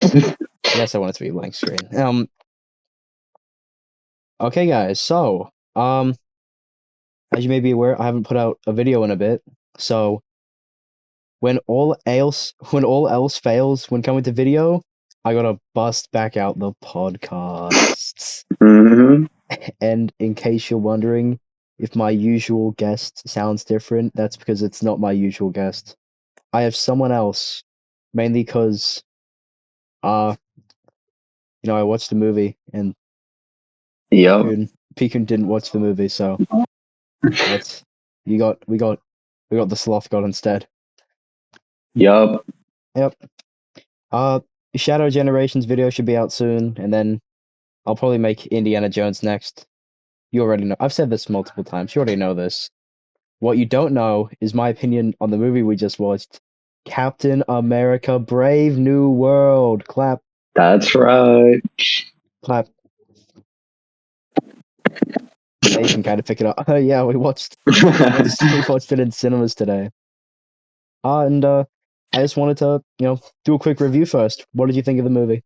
Yes, I want it to be blank screen. Okay, guys. So, as you may be aware, I haven't put out a video in a bit. So, when all else fails when coming to video, I gotta bust back out the podcasts. hmm And in case you're wondering if my usual guest sounds different, that's because it's not my usual guest. I have someone else, mainly because uh, I watched the movie and Yep. Pikun didn't watch the movie, so let's you got we got the sloth god instead. Yep. Yep. Uh, Shadow Generations video should be out soon, and then I'll probably make Indiana Jones next. You already know. I've said this multiple times. You already know this. What you don't know is my opinion on the movie we just watched, Captain America: Brave New World. Clap, That's right. clap. Yeah, you can kind of pick it up. Yeah, we watched it in cinemas today. And I just wanted to, do a quick review first. What did you think of the movie?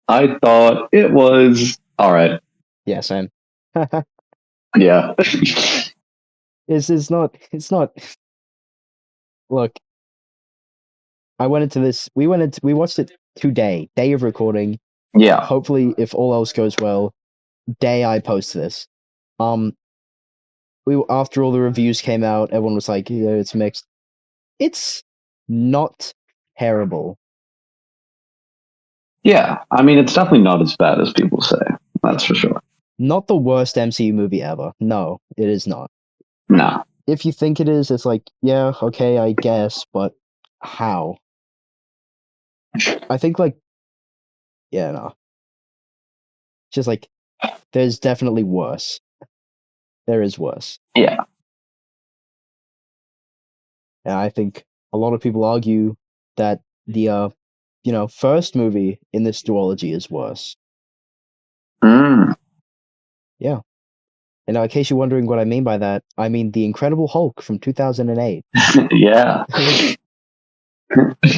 I thought it was all right. Yeah, same. Yeah. It's not. Look, we watched it today, day of recording. Yeah. Hopefully, if all else goes well, day I post this. Um, after all the reviews came out, everyone was like, yeah, it's mixed. It's not terrible. Yeah. I mean, it's definitely not as bad as people say. That's for sure. Not the worst MCU movie ever. No, it is not. Nah. If you think it is, it's like, yeah, okay, I guess, but how? I think like, yeah, no. Just like, there's definitely worse. There is worse. Yeah. And I think a lot of people argue that the first movie in this duology is worse. Mm. Yeah. And in case you're wondering what I mean by that, I mean The Incredible Hulk from 2008. Yeah. Like,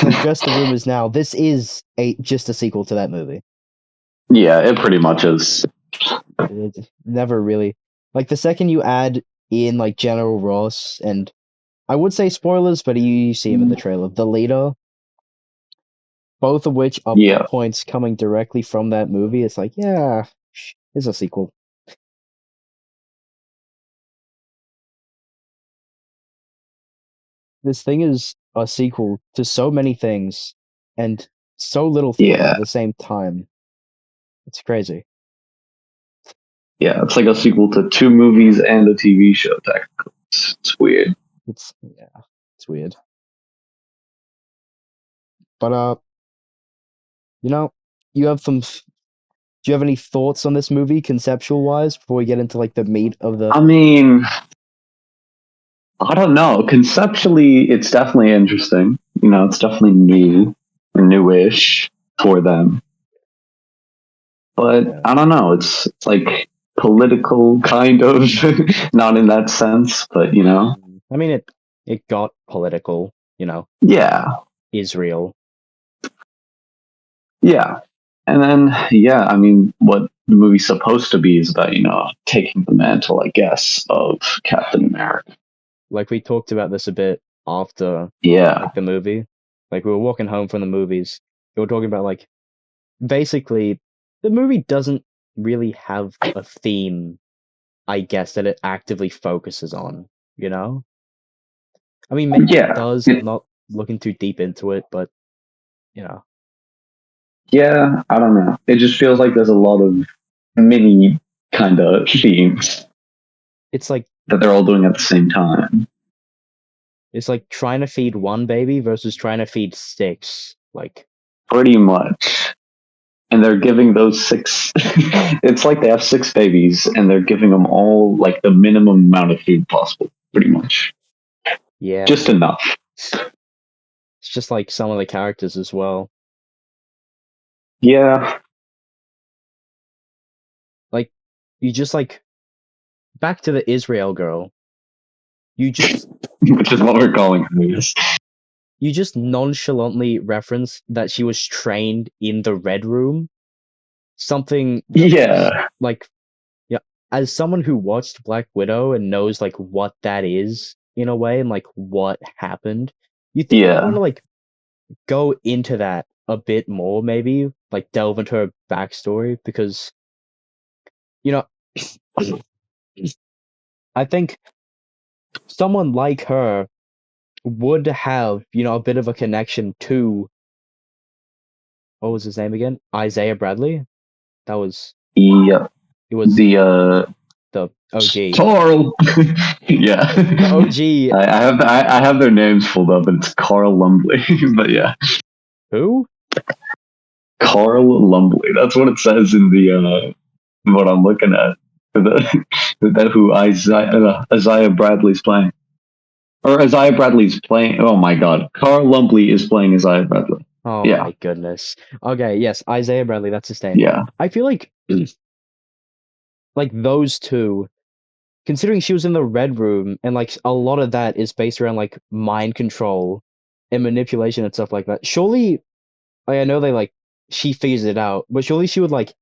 to address the rumors now, this is just a sequel to that movie. Yeah. It pretty much is. It never really like the second you add in like General Ross and I would say spoilers, but you see him in the trailer. The leader, both of which are plot Yeah. points coming directly from that movie. It's like, yeah, it's a sequel. This thing is a sequel to so many things and so little things Yeah. at the same time. It's crazy. Yeah. It's like a sequel to two movies and a TV show. Technically, it's weird. Yeah, it's weird. But you know, you have some. Do you have any thoughts on this movie, conceptual wise, before we get into like the meat of the? I mean, I don't know. Conceptually, it's definitely interesting. It's definitely new or newish for them. But Yeah. I don't know. It's like political, kind of, not in that sense, but I mean, it got political. yeah, Israel. yeah. And then, yeah, I mean, what the movie's supposed to be is about, taking the mantle, I guess, of Captain America. Like we talked about this a bit after Yeah, like the movie. Like we were walking home from the movies. We were talking about like basically the movie doesn't really have a theme, I guess, that it actively focuses on, you know? I mean, maybe it yeah, does. I'm not looking too deep into it, but you know, yeah. I don't know. It just feels like there's a lot of mini kind of themes it's like that they're all doing at the same time. it's like trying to feed one baby versus trying to feed six. Like, Pretty much. And they're giving those six, it's like they have six babies and they're giving them all like the minimum amount of food possible, pretty much. yeah, Just enough. it's just like some of the characters as well. Yeah. Like, you just like back to the Israel girl. You just Which is what we're calling movies. you just nonchalantly reference that she was trained in the Red Room, something that was Yeah, like, yeah, as someone who watched Black Widow and knows like what that is in a way and like what happened, you think they want yeah, to like go into that a bit more, maybe like delve into her backstory because you know, I think someone like her would have, a bit of a connection to what was his name again? Isaiah Bradley. That was yeah. it was The the OG. Carl. Yeah, The OG I have their names pulled up, and it's Carl Lumbly. But yeah, who? Carl Lumbly. That's what it says in the what I'm looking at. That who Isaiah Bradley's playing, or Isaiah Bradley's playing. Oh my God, Carl Lumbly is playing Isaiah Bradley. Oh Yeah, my goodness. Okay, yes, Isaiah Bradley, that's his name. yeah, I feel like those two, considering she was in the Red Room and like a lot of that is based around like mind control and manipulation and stuff like that. Surely, like, I know they like she figures it out, but surely she would like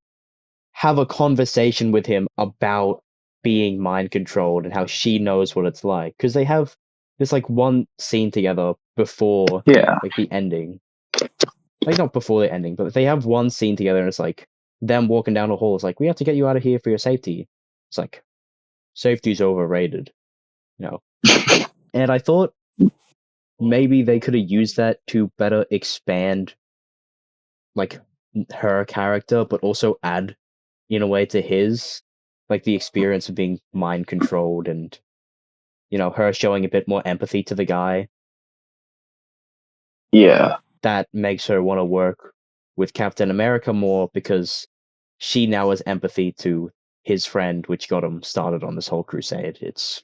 have a conversation with him about being mind controlled and how she knows what it's like because they have this like one scene together before yeah, like the ending, like not before the ending, but they have one scene together and it's like them walking down a hall. It's like we have to get you out of here for your safety. It's like safety's overrated, you know. And I thought maybe they could have used that to better expand like her character, but also add in a way to his, like the experience of being mind controlled and her showing a bit more empathy to the guy yeah, that makes her want to work with Captain America more because she now has empathy to his friend, which got him started on this whole crusade. It's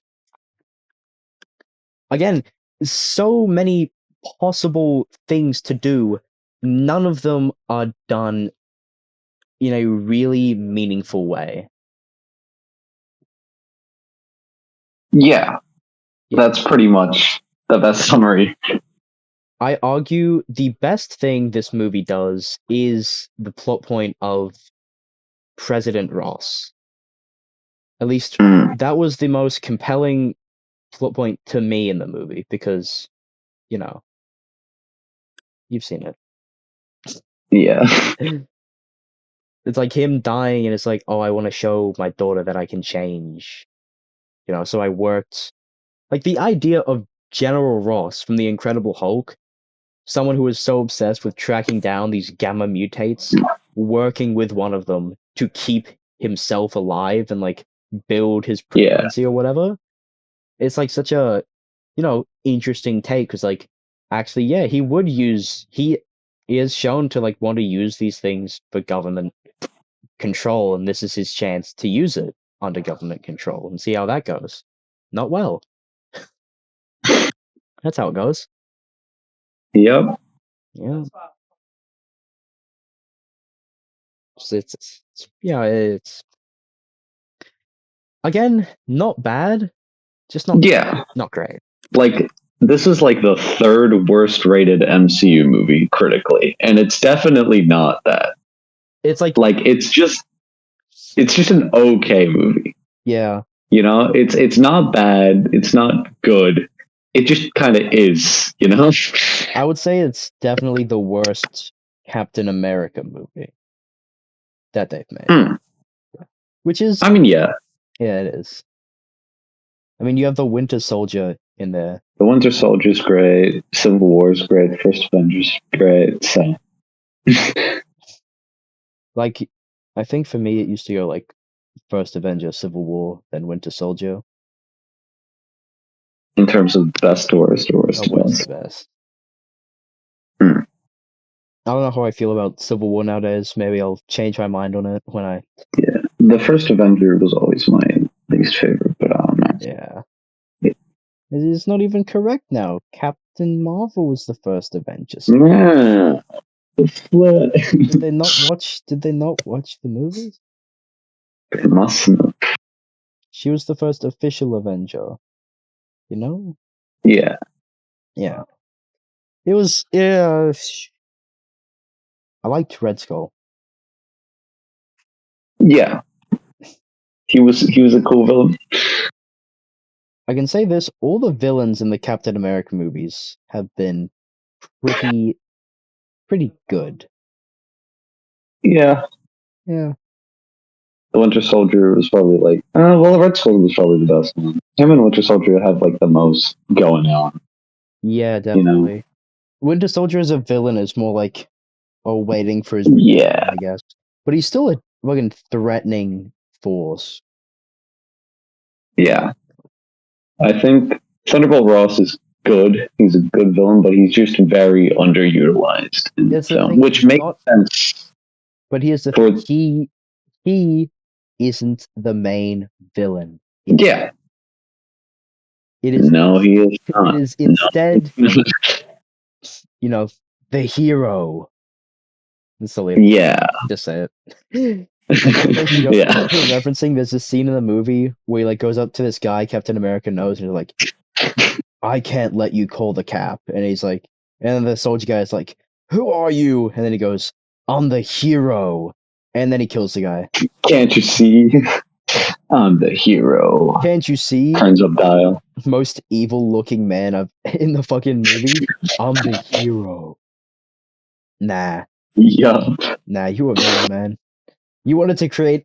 again so many possible things to do. None of them are done in a really meaningful way. yeah. Yeah. That's pretty much the best summary. I argue the best thing this movie does is the plot point of President Ross. At least Mm, that was the most compelling plot point to me in the movie because, you know, you've seen yeah, it. It's like him dying and it's like, oh, I want to show my daughter that I can change. So I worked like the idea of General Ross from The Incredible Hulk, someone who was so obsessed with tracking down these gamma mutates, working with one of them to keep himself alive and like build his yeah, presidency or whatever. It's like such a, interesting take because like actually, yeah, he is shown to like want to use these things for government control, and this is his chance to use it under government control and see how that goes. Not well. That's how it goes. yep, Yeah. Yeah, it's again not bad, just yeah. not great. Like this is like the third worst rated MCU movie critically, and it's definitely not that. It's like Like it's just an okay movie. yeah, You know, it's not bad. It's not good. It just kind of is. You know. I would say it's definitely the worst Captain America movie that they've made. Hmm. Which is I mean, yeah, yeah, it is. I mean, you have the Winter Soldier in there. the Winter Soldier's great. Civil War's great. First Avengers great. So Like, I think for me, it used to go like First Avenger, Civil War, then Winter Soldier. in terms of best to worst Oh, to worst to best. best. Hmm. I don't know how I feel about Civil War nowadays. Maybe I'll change my mind on it when I. Yeah, the first Avenger was always my least favorite, but I don't know. Yeah. It is not even correct now. Captain Marvel was the first Avenger. Yeah, the flip. Did they not watch the movies? It must have. She was the first official Avenger. You know? Yeah, Yeah. It was yeah. I liked Red Skull. Yeah, he was a cool villain. I can say this: all the villains in the Captain America movies have been pretty pretty good. Yeah, Yeah. the Winter Soldier was probably like, well, the Red Soldier was probably the best one. Him and Winter Soldier have like the most going on. Yeah, You know? definitely. Winter Soldier as a villain is more like, oh, waiting for his redemption, Yeah, I guess. But he's still a fucking threatening force. yeah. I think Thunderbolt Ross is good. He's a good villain, but he's just very underutilized in the That's the film, thing. which He's makes not. sense But here's the for thing. He isn't the main villain here. yeah. It is. No, he is It not. is No. instead, you know, the hero. That's the leader. Yeah. Just say it. And in case you don't know Yeah. what we're referencing, there's this scene in the movie where he like goes up to this guy Captain America knows, and he's like, I can't let you call the cap. And he's like, and then the soldier guy is like, who are you? And then he goes, I'm the hero. And then he kills the guy. Can't you see? I'm the hero. Can't you see? Turns up dial. Most evil looking man in the fucking movie. I'm the hero. Nah, Yup. nah, you a villain, man. You wanted to create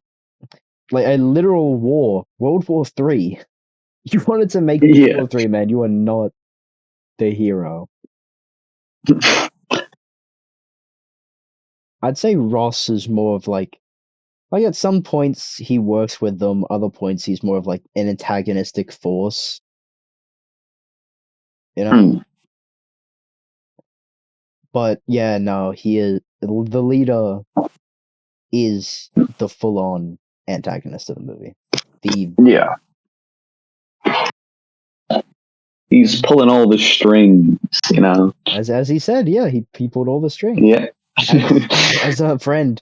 like a literal war, World War Three. You wanted to make World Yeah. War Three, man. You are not the hero. I'd say Ross is more of like at some points he works with them, other points he's more of like an antagonistic force, you know? Hmm. But yeah, no, he is the leader is the full-on antagonist of the movie. The Yeah. He's and pulling all the strings, you know? as he said, yeah, he pulled all the strings. Yeah. As a friend,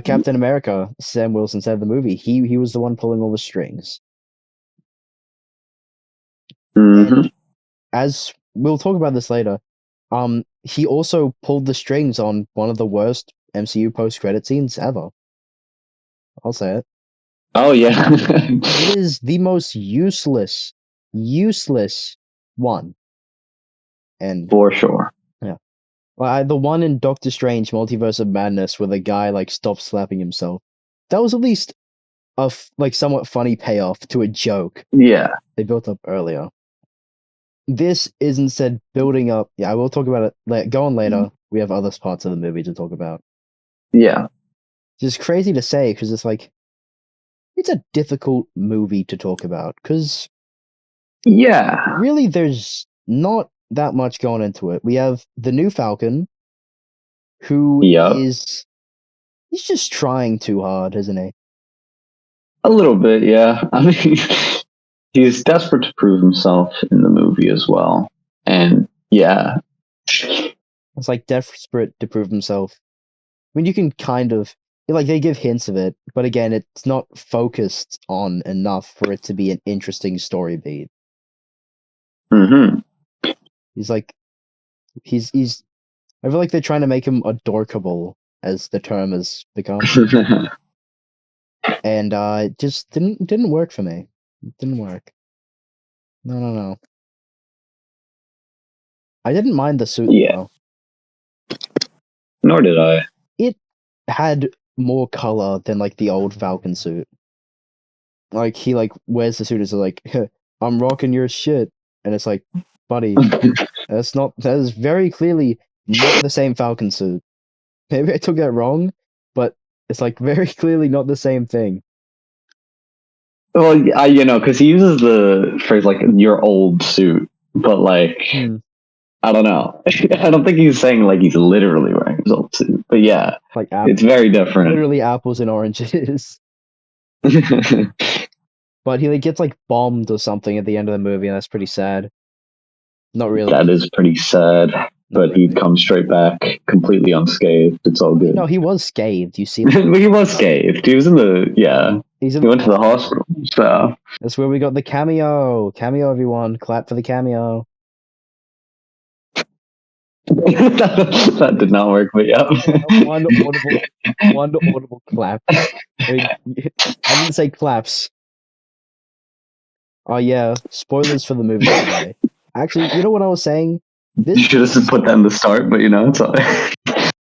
Captain America, Sam Wilson said in the movie, he was the one pulling all the strings. hmm And as we'll talk about this later, he also pulled the strings on one of the worst MCU post-credit scenes ever. I'll say it. Oh, yeah. It is the most useless one. And For sure. yeah, well, the one in Doctor Strange: Multiverse of Madness where the guy like stops slapping himself. That was at least a like somewhat funny payoff to a joke Yeah. they built up earlier. This is instead building up. Yeah, I will talk about it. Go on later. We have other parts of the movie to talk about. Yeah. Just crazy to say because it's like it's a difficult movie to talk about because Yeah. really there's not that much going into it. We have the new Falcon who Yup. is he's just trying too hard, isn't he? A little bit, yeah. I mean, he's desperate to prove himself in the movie as well. And yeah. It's like desperate to prove himself. I mean, you can kind of like they give hints of it, but again, it's not focused on enough for it to be an interesting story beat. hmm He's like he's I feel like they're trying to make him adorkable, as the term has become, and it just didn't work for me. It didn't work. No, no, no. I didn't mind the suit yeah. though. Nor did I. It had more color than like the old Falcon suit. Like he like wears the suit as like I'm rocking your shit, and it's like, buddy, that is very clearly not the same Falcon suit. Maybe I took that wrong, but it's like very clearly not the same thing. Well, because he uses the phrase like your old suit, but like Hmm. I don't know. I don't think he's saying like he's literally wearing his old suit. But yeah, Like it's apples, very different. literally apples and oranges. But he like gets like bombed or something at the end of the movie, and that's pretty sad. Not really. That is pretty sad. Not But he really. comes straight back completely unscathed. It's all I mean, good. no, he was scathed. You see, He was scathed. He was in the yeah. he's in He the went to the hospital. hospital. So That's where we got the cameo. Cameo, everyone, clap for the cameo. That did not work, but yeah. One audible clap. I mean, I didn't say claps. Oh yeah, spoilers for the movie anyway. Actually, you know what I was saying? You should have put that in the start, but it's all.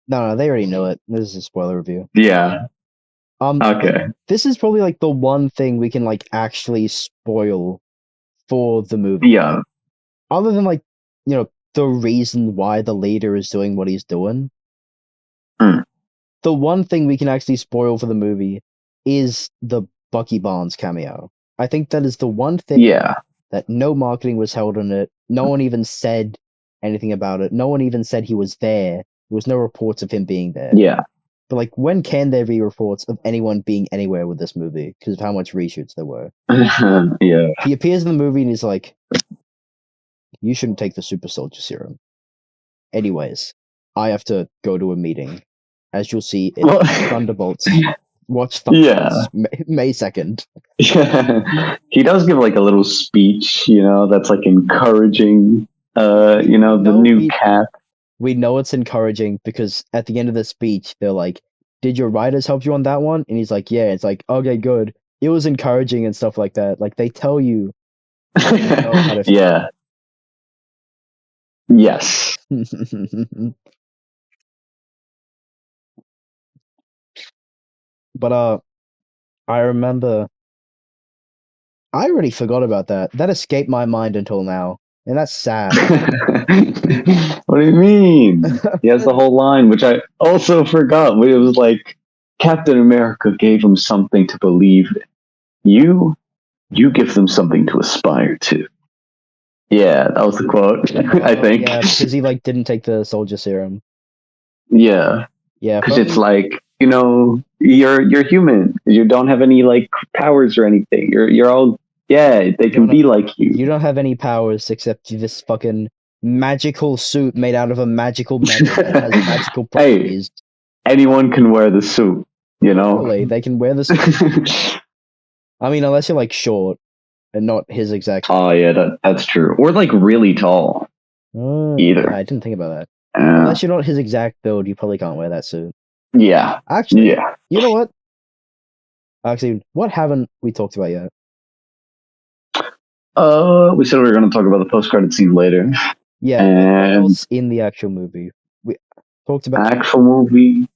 No, they already know it. This is a spoiler review. Yeah. Okay. This is probably like the one thing we can like actually spoil for the movie. Yeah. Other than like, the reason why the leader is doing what he's doing. Mm. The one thing we can actually spoil for the movie is the Bucky Barnes cameo. I think that is the one thing Yeah. that no marketing was held on it. No one even said anything about it. No one even said he was there. There was no reports of him being there. Yeah. But like, when can there be reports of anyone being anywhere with this movie because of how much reshoots there were? Yeah. He appears in the movie and he's like, "You shouldn't take the super soldier serum. Anyways, I have to go to a meeting. As you'll see in Thunderbolts. Watch Thunderbolts May 2nd. Yeah. He does give like a little speech, that's like encouraging, the new Cap. We know it's encouraging because at the end of the speech, they're like, "Did your writers help you on that one?" And he's like, "Yeah." It's like, "Okay, good. It was encouraging," and stuff like that. Like, they tell you know how to Yeah. Yes. But I remember I already forgot about that. That escaped my mind until now. And that's sad. What do you mean? He has the whole line, which I also forgot. It was like Captain America gave him something to believe in. You give them something to aspire to. Yeah, that was the quote. I think. Yeah, because he like didn't take the soldier serum. Yeah. Yeah, because it's like you're human. You don't have any like powers or anything. You're all they can be like you. You don't have any powers except this fucking magical suit made out of a magical metal that has magical properties. Hey, anyone can wear the suit. Totally, they can wear the suit. I mean, unless you're like short and not his exact. Oh yeah, that's true. Or like really tall. Either. Yeah, I didn't think about that. Unless you're not his exact build, you probably can't wear that suit. Yeah. Actually, yeah. You know what? Actually, what haven't we talked about yet? We said we were going to talk about the post-credit scene later. Yeah. What else in the actual movie? We talked about actual movie.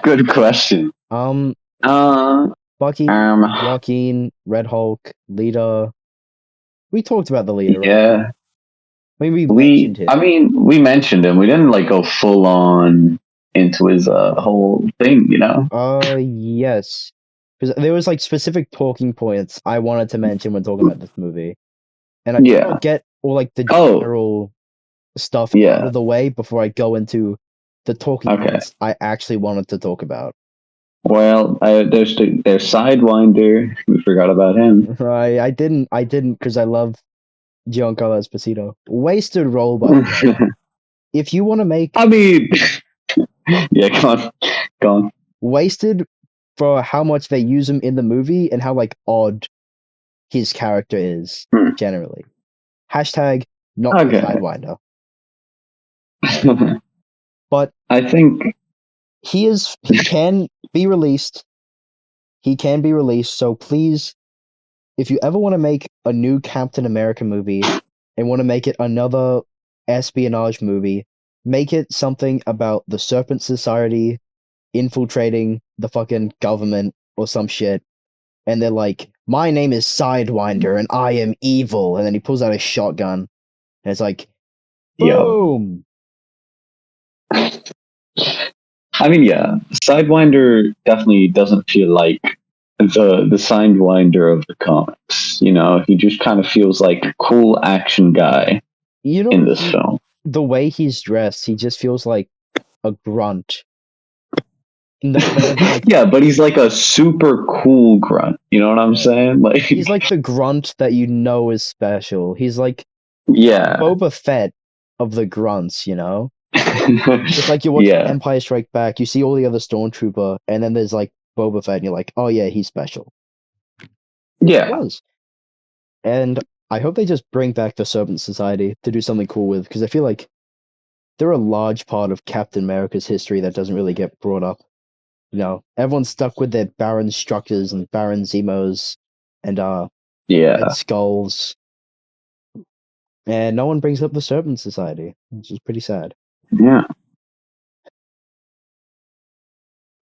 Good question. Bucky, Joaquin, Red Hulk, leader. We talked about the leader. Yeah. Right? I mean, we mentioned him. I mean, we mentioned him. We didn't like go full on into his whole thing, Yes, because there was like specific talking points I wanted to mention when talking about this movie, and I think I'll get all like the general stuff out of the way before I go into the talking points I actually wanted to talk about. Well, there's Sidewinder. We forgot about him. I didn't because I love Giancarlo Esposito. Wasted role, by the way. If you want to make, I mean, yeah, go on. Wasted for how much they use him in the movie and how like odd his character is generally. Hashtag not Sidewinder. But I think he can be released. He can be released. So please, if you ever want to make a new Captain America movie and want to make it another espionage movie, make it something about the Serpent Society infiltrating the fucking government or some shit. And they're like, "My name is Sidewinder and I am evil." And then he pulls out a shotgun. And it's like, boom. I mean, yeah, Sidewinder definitely doesn't feel like the Sidewinder of the comics. He just kind of feels like a cool action guy in this film. The way he's dressed, he just feels like a grunt. Like, yeah, but he's like a super cool grunt. You know what I'm saying? Like he's like the grunt that is special. He's like Boba Fett of the grunts, It's like you watch Empire Strike Back, you see all the other Stormtrooper, and then there's like Boba Fett, and you're like, oh yeah, he's special. Yeah. He was. And I hope they just bring back the Serpent Society to do something cool with, because I feel like they're a large part of Captain America's history that doesn't really get brought up. Everyone's stuck with their Baron Structures and Baron Zemos and Red Yeah, Skulls, and no one brings up the Serpent Society, which is pretty sad. yeah.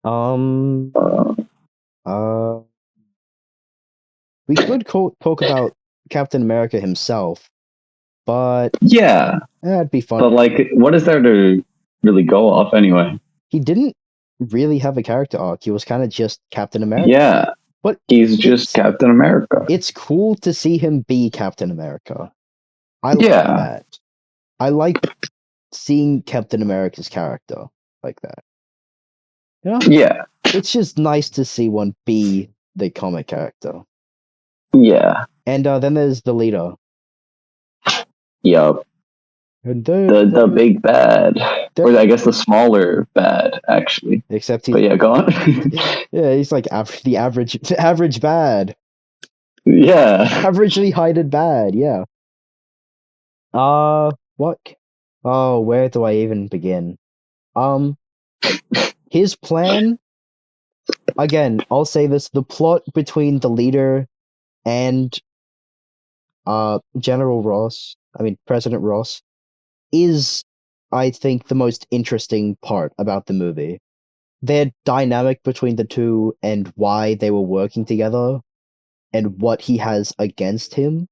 Um, Uh, uh, we could talk about Captain America himself, but yeah, that'd be fun. but like, what is there to really go off anyway? He didn't really have a character arc. He was kind of just Captain America. Yeah, But he's just it's Captain America. it's cool to see him be Captain America. I like Yeah, that. I like seeing Captain America's character like that. yeah, It's just nice to see one be the comic character. yeah. And then there's the leader. Yup. And The big bad, or I guess the smaller bad, actually. except But he's yeah, go on. yeah, he's like the average bad. Yeah, Averagely heighted bad, yeah. What? Oh, where do I even begin? Um, his plan, again, I'll say this, the plot between the leader and General Ross, I mean President Ross, is I think the most interesting part about the movie. Their dynamic between the two and why they were working together and what he has against him.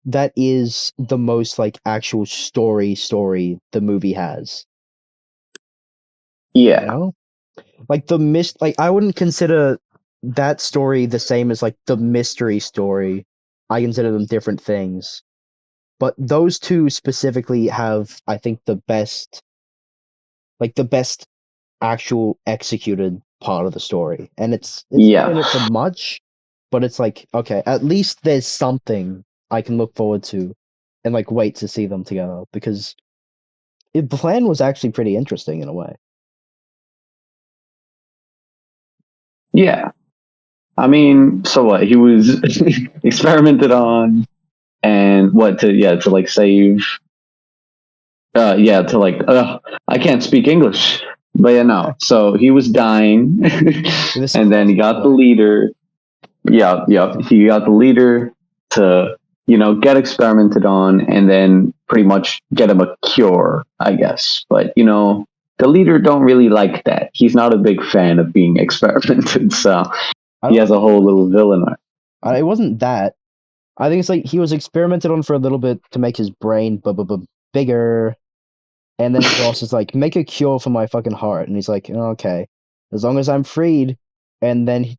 That is the most like actual story the movie has. You yeah, know? Like like I wouldn't consider that story the same as like the mystery story. I consider them different things. But those two specifically have, I think, the best actual executed part of the story. And it's not in it for yeah, much, but it's like, okay, at least there's something I can look forward to and like wait to see them together because the plan was actually pretty interesting in a way. yeah. I mean, so what? He was experimented on, and what to like save. Yeah, to like. I can't speak English, but yeah, no. So he was dying, This is and then he crossing got the away. leader. Yeah, yeah. He got the leader to get experimented on, and then pretty much get him a cure, I guess. But the leader don't really like that. He's not a big fan of being experimented, so I he don't has think a whole little villain. it wasn't that. I think it's like he was experimented on for a little bit to make his brain bigger, and then Ross is like, make a cure for my fucking heart, and he's like, okay, as long as I'm freed, and then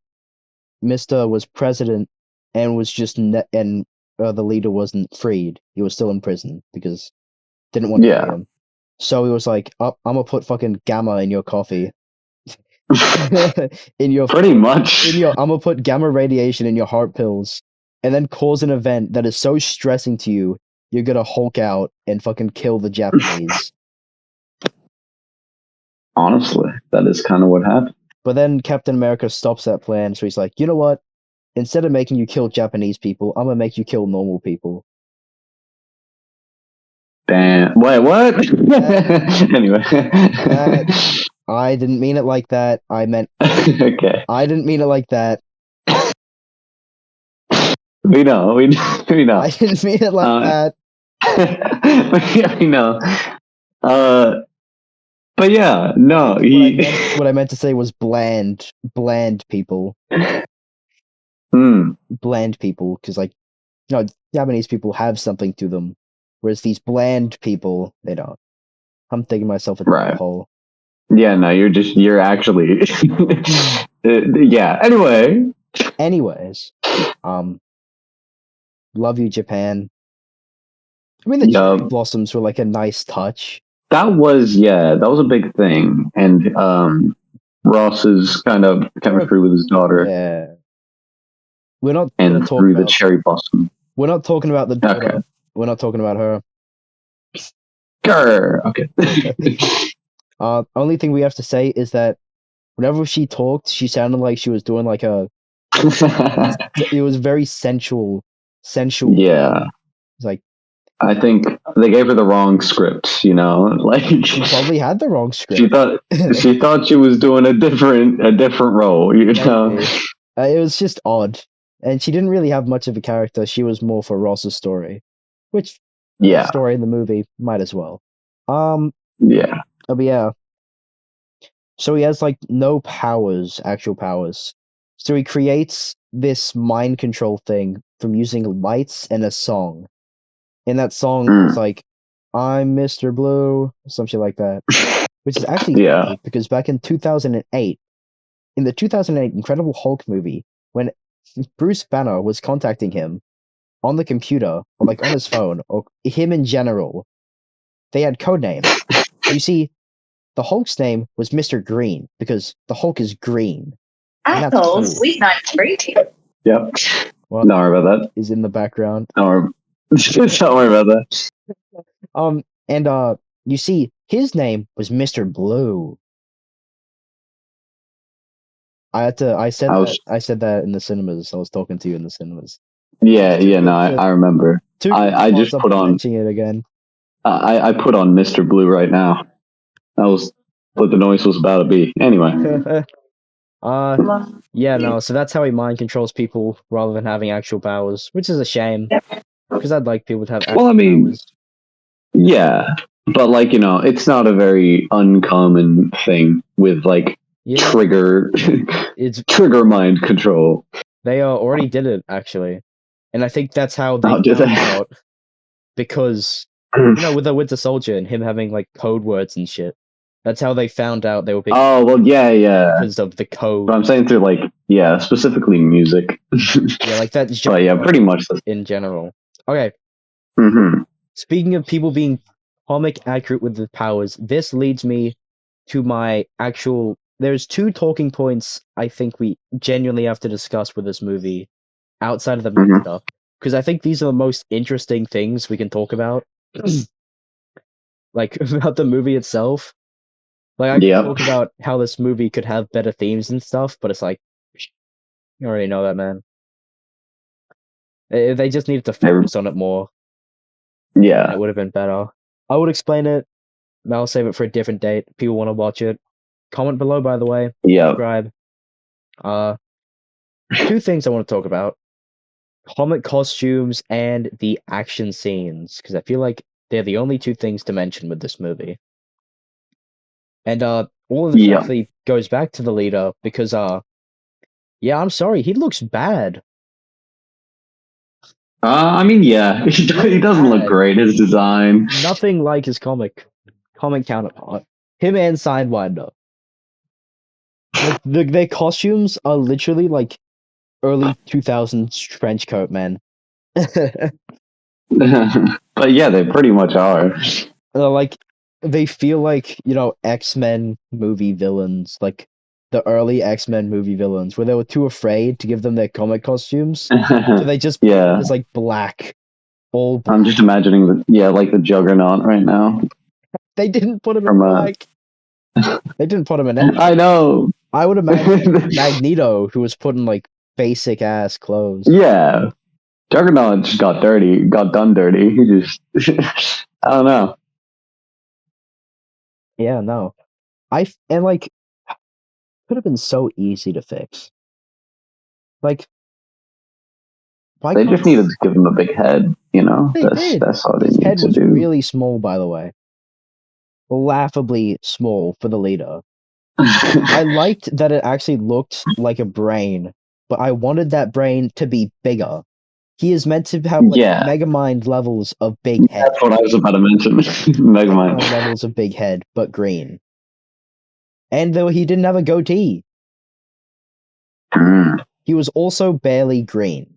Mister was president and was just and the leader wasn't freed. He was still in prison because didn't want to pay Yeah, him. So he was like, oh, I'm gonna put fucking gamma in your coffee, in your pretty much. I'm gonna put gamma radiation in your heart pills, and then cause an event that is so stressing to you, you're gonna Hulk out and fucking kill the Japanese. Honestly, that is kind of what happened. But then Captain America stops that plan, so he's like, you know what? Instead of making you kill Japanese people, I'm gonna make you kill normal people. Damn. Wait, what? Anyway. That I didn't mean it like that. Okay. I didn't mean it like that. We know. We know. I didn't mean it like Uh, that. yeah, we know. Uh, but yeah, no, What I meant to say was bland people, Hmm, bland people, because like Japanese people have something to them, whereas these bland people they don't. I'm digging myself a deeper right. hole. Yeah, no, you're actually. Yeah. Anyway. Anyways, um, love you, Japan. I mean, the cherry Yeah, blossoms were like a nice touch. that was a big thing, and Ross's kind of They're chemistry with his daughter, Yeah, we're not gonna and talk through the about. cherry blossom. We're not talking about the Okay. daughter. We're not talking about her. Grr, okay. Only thing we have to say is that whenever she talked, she sounded like she was doing like a. It was very sensual. Yeah, It's like I think they gave her the wrong script. Like she probably had the wrong she script. thought she thought she was doing a different role. Maybe. It was just odd. And she didn't really have much of a character. She was more for Ross's story, which the Yeah, story in the movie might as well. Um, yeah. but yeah. So he has like no powers, actual powers. So he creates this mind control thing from using lights and a song. In that song, it's Mm. like, I'm Mr. Blue, some shit like that. Which is actually Yeah. funny because back in 2008, in the 2008 Incredible Hulk movie, when Bruce Banner was contacting him on the computer or like on his phone or him in general, they had code names. You see, the Hulk's name was Mr. Green because the Hulk is green, and that's Apple cool. Sweet Night Treat. Yep. What Don't worry about that. is in the background? Don't worry. Don't worry about that. And you see, his name was Mr. Blue. I said I that was. I said that in the cinemas. I was talking to you in the cinemas. Yeah, Too yeah. No, quick to I remember. too quick to I pause just up put on. mentioning it again. I put on Mr. Blue right now. That was what the noise was about to be. Anyway. Yeah, no. So that's how he mind controls people rather than having actual powers, which is a shame because I'd like people to have Well, I actual mean, powers. yeah, but like it's not a very uncommon thing with like Yeah, trigger it's trigger mind control. they already did it actually, and I think that's how they How do found they? out because with the Winter Soldier and him having like code words and shit. That's how they found out they were being Oh well, yeah, yeah. because of the But code. I'm saying through like specifically music. Yeah, like that But yeah, genre pretty much. in general. Okay, Mm-hmm. speaking of people being comic accurate with the powers, this leads me to my actual. There's two talking points I think we genuinely have to discuss with this movie outside of the main Mm-hmm. stuff because I think these are the most interesting things we can talk about, like about the movie itself. Like I could Yep. talk about how this movie could have better themes and stuff, but it's like you already know that, man. They just needed to Every- focus on it more, and it Yeah. would have been better. I would explain it. I'll save it for a different date. People want to watch it. Comment below, by the way. Yep. Subscribe. Uh, two things I want to talk about: comic costumes and the action scenes, because I feel like they're the only two things to mention with this movie. And all of this Yep. actually goes back to the leader because yeah, I'm sorry, he looks bad. I mean, yeah, he doesn't look Bad. great. His design. Nothing like his comic counterpart. Him and Sidewinder. Like their costumes are literally like early 2000s trench coat, man. But yeah, they pretty much are. Like they feel like X-Men movie villains, like the early X-Men movie villains, where they were too afraid to give them their comic costumes, so they just put them Yeah, as like black, all I'm black. just imagining like the Juggernaut right now They didn't put him in from black. They didn't put him in anything. I know. I would imagine Magneto, who was put in like basic ass clothes. Yeah, Juggernaut just got dirty, got done dirty. He just, I don't know. Yeah, no. And like could have been so easy to fix. Like, why They can't just needed to give him a big head. they That's did? that's all they His need head to was do. really small, by the way. Laughably small for the leader. I liked that it actually looked like a brain, but I wanted that brain to be bigger. He is meant to have like Yeah, Megamind levels of big head. that's what I was about to mention. Megamind. Megamind levels of big head, but green. And though he didn't have a goatee, Mm. he was also barely green.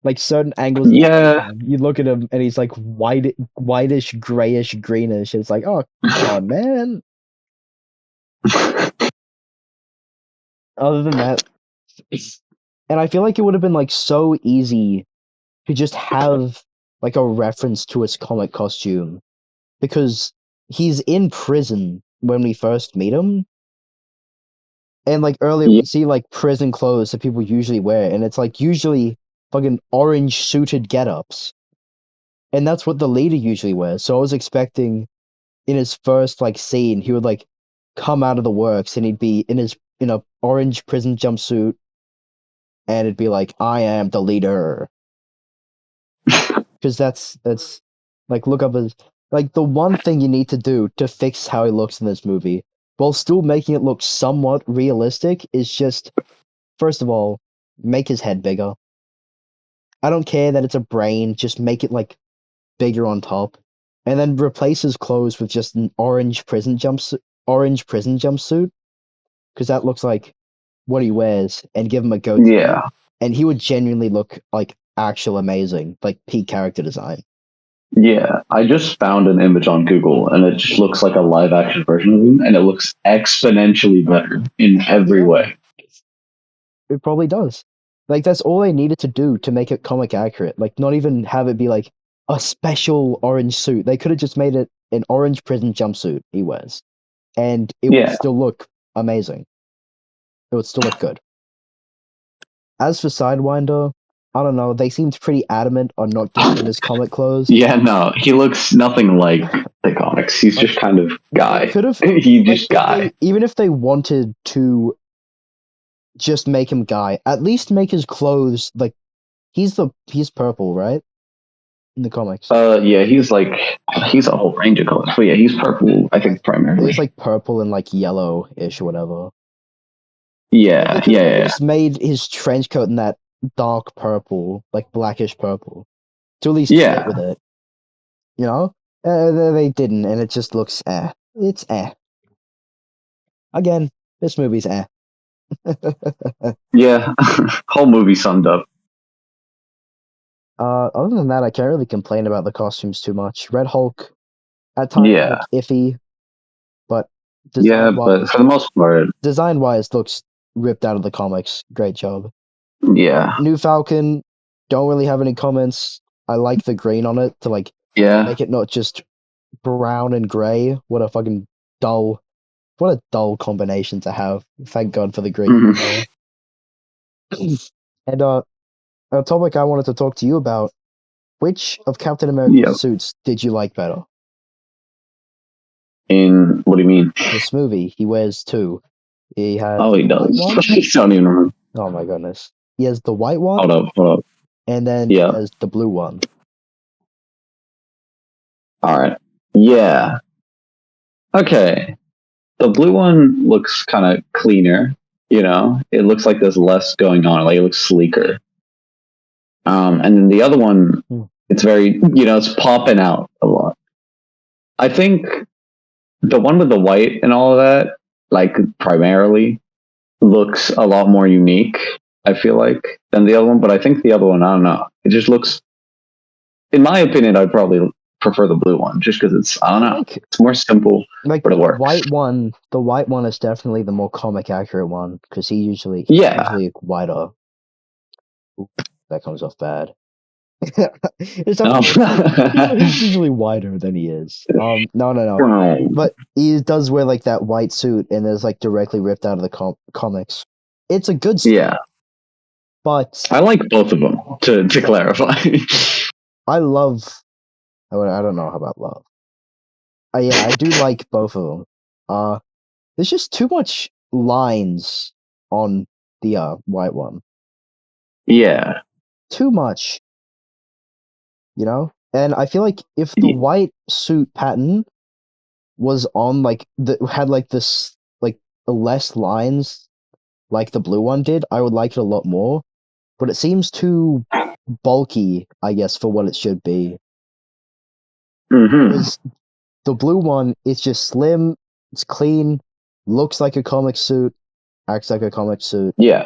Like certain angles, Yeah. you look at him and he's like whitish, grayish, greenish. It's like, oh, come on, man. Other than that, and I feel like it would have been like so easy to just have like a reference to his comic costume because he's in prison when we first meet him. And like earlier, Yeah. we see like prison clothes that people usually wear, and it's like usually fucking orange suited get-ups. And that's what the leader usually wears. So I was expecting in his first like scene, he would like come out of the works and he'd be in a orange prison jumpsuit and it'd be like, I am the leader. Because that's like look up his like the one thing you need to do to fix how he looks in this movie while still making it look somewhat realistic is just first of all, make his head bigger. I don't care that it's a brain, just make it like bigger on top. And then replace his clothes with just an orange prison jumpsuit, because that looks like what he wears, and give him a goatee. Yeah. And he would genuinely look like actual amazing, like peak character design. Yeah. I just found an image on Google and it just looks like a live action version of him and it looks exponentially better in every way. It probably does. Like that's all they needed to do to make it comic accurate. Like not even have it be like a special orange suit. They could have just made it an orange prison jumpsuit he wears, and it would Yeah. still look amazing. It would still look good. As for Sidewinder, I don't know. They seemed pretty adamant on not giving him his comic clothes. Yeah, no, he looks nothing like the comics. He's Like, just kind of guy. Could have He like, just guy. even if they wanted to just make him guy, at least make his clothes like he's purple, right? In the comics. Yeah, he's a whole range of colors. But yeah, he's purple, I think primarily. He's like purple and like yellow-ish or whatever. Yeah, They could have yeah. at least made his trench coat in that dark purple, like blackish purple, to at least fit with it. You know? They didn't, and it just looks eh. It's eh. Again, this movie's eh. Yeah, whole movie summed up. Other than that, I can't really complain about the costumes too much. Red Hulk, at times, Yeah. look iffy, but Yeah, but for the most part, design-wise, looks ripped out of the comics. Great job. yeah. New Falcon, don't really have any comments. I like the green on it to like make it not just brown and gray. What a dull combination to have. Thank God for the green. And a topic I wanted to talk to you about. Which of Captain America's suits did you like better? In what do you mean? This movie, he wears two. He has he does. I don't even remember. Oh my goodness. He has the white one. Hold up. And then he has the blue one. All right. Yeah. Okay. The blue one looks kind of cleaner. You know, it looks like there's less going on. Like it looks sleeker. And then the other one, it's very, it's popping out a lot. I think the one with the white and all of that, like primarily, looks a lot more unique, I feel like, than the other one. But I think the other one, I don't know. It just looks, in my opinion, I'd probably prefer the blue one just because it's, I don't know, it's more simple, but it works. The white one is definitely the more comic accurate one because he's usually whiter. Ooh, that comes off bad. He's usually whiter than he is. No. But he does wear like that white suit, and it's like directly ripped out of the comics. It's a good suit. Yeah. But I like both of them. To clarify, I don't know about love. Yeah, I do like both of them. There's just too much lines on the white one. Yeah. Too much. And I feel like if the white suit pattern was on had like this like less lines like the blue one did, I would like it a lot more. But it seems too bulky, I guess, for what it should be. Because the blue one is just slim, it's clean, looks like a comic suit, acts like a comic suit. Yeah.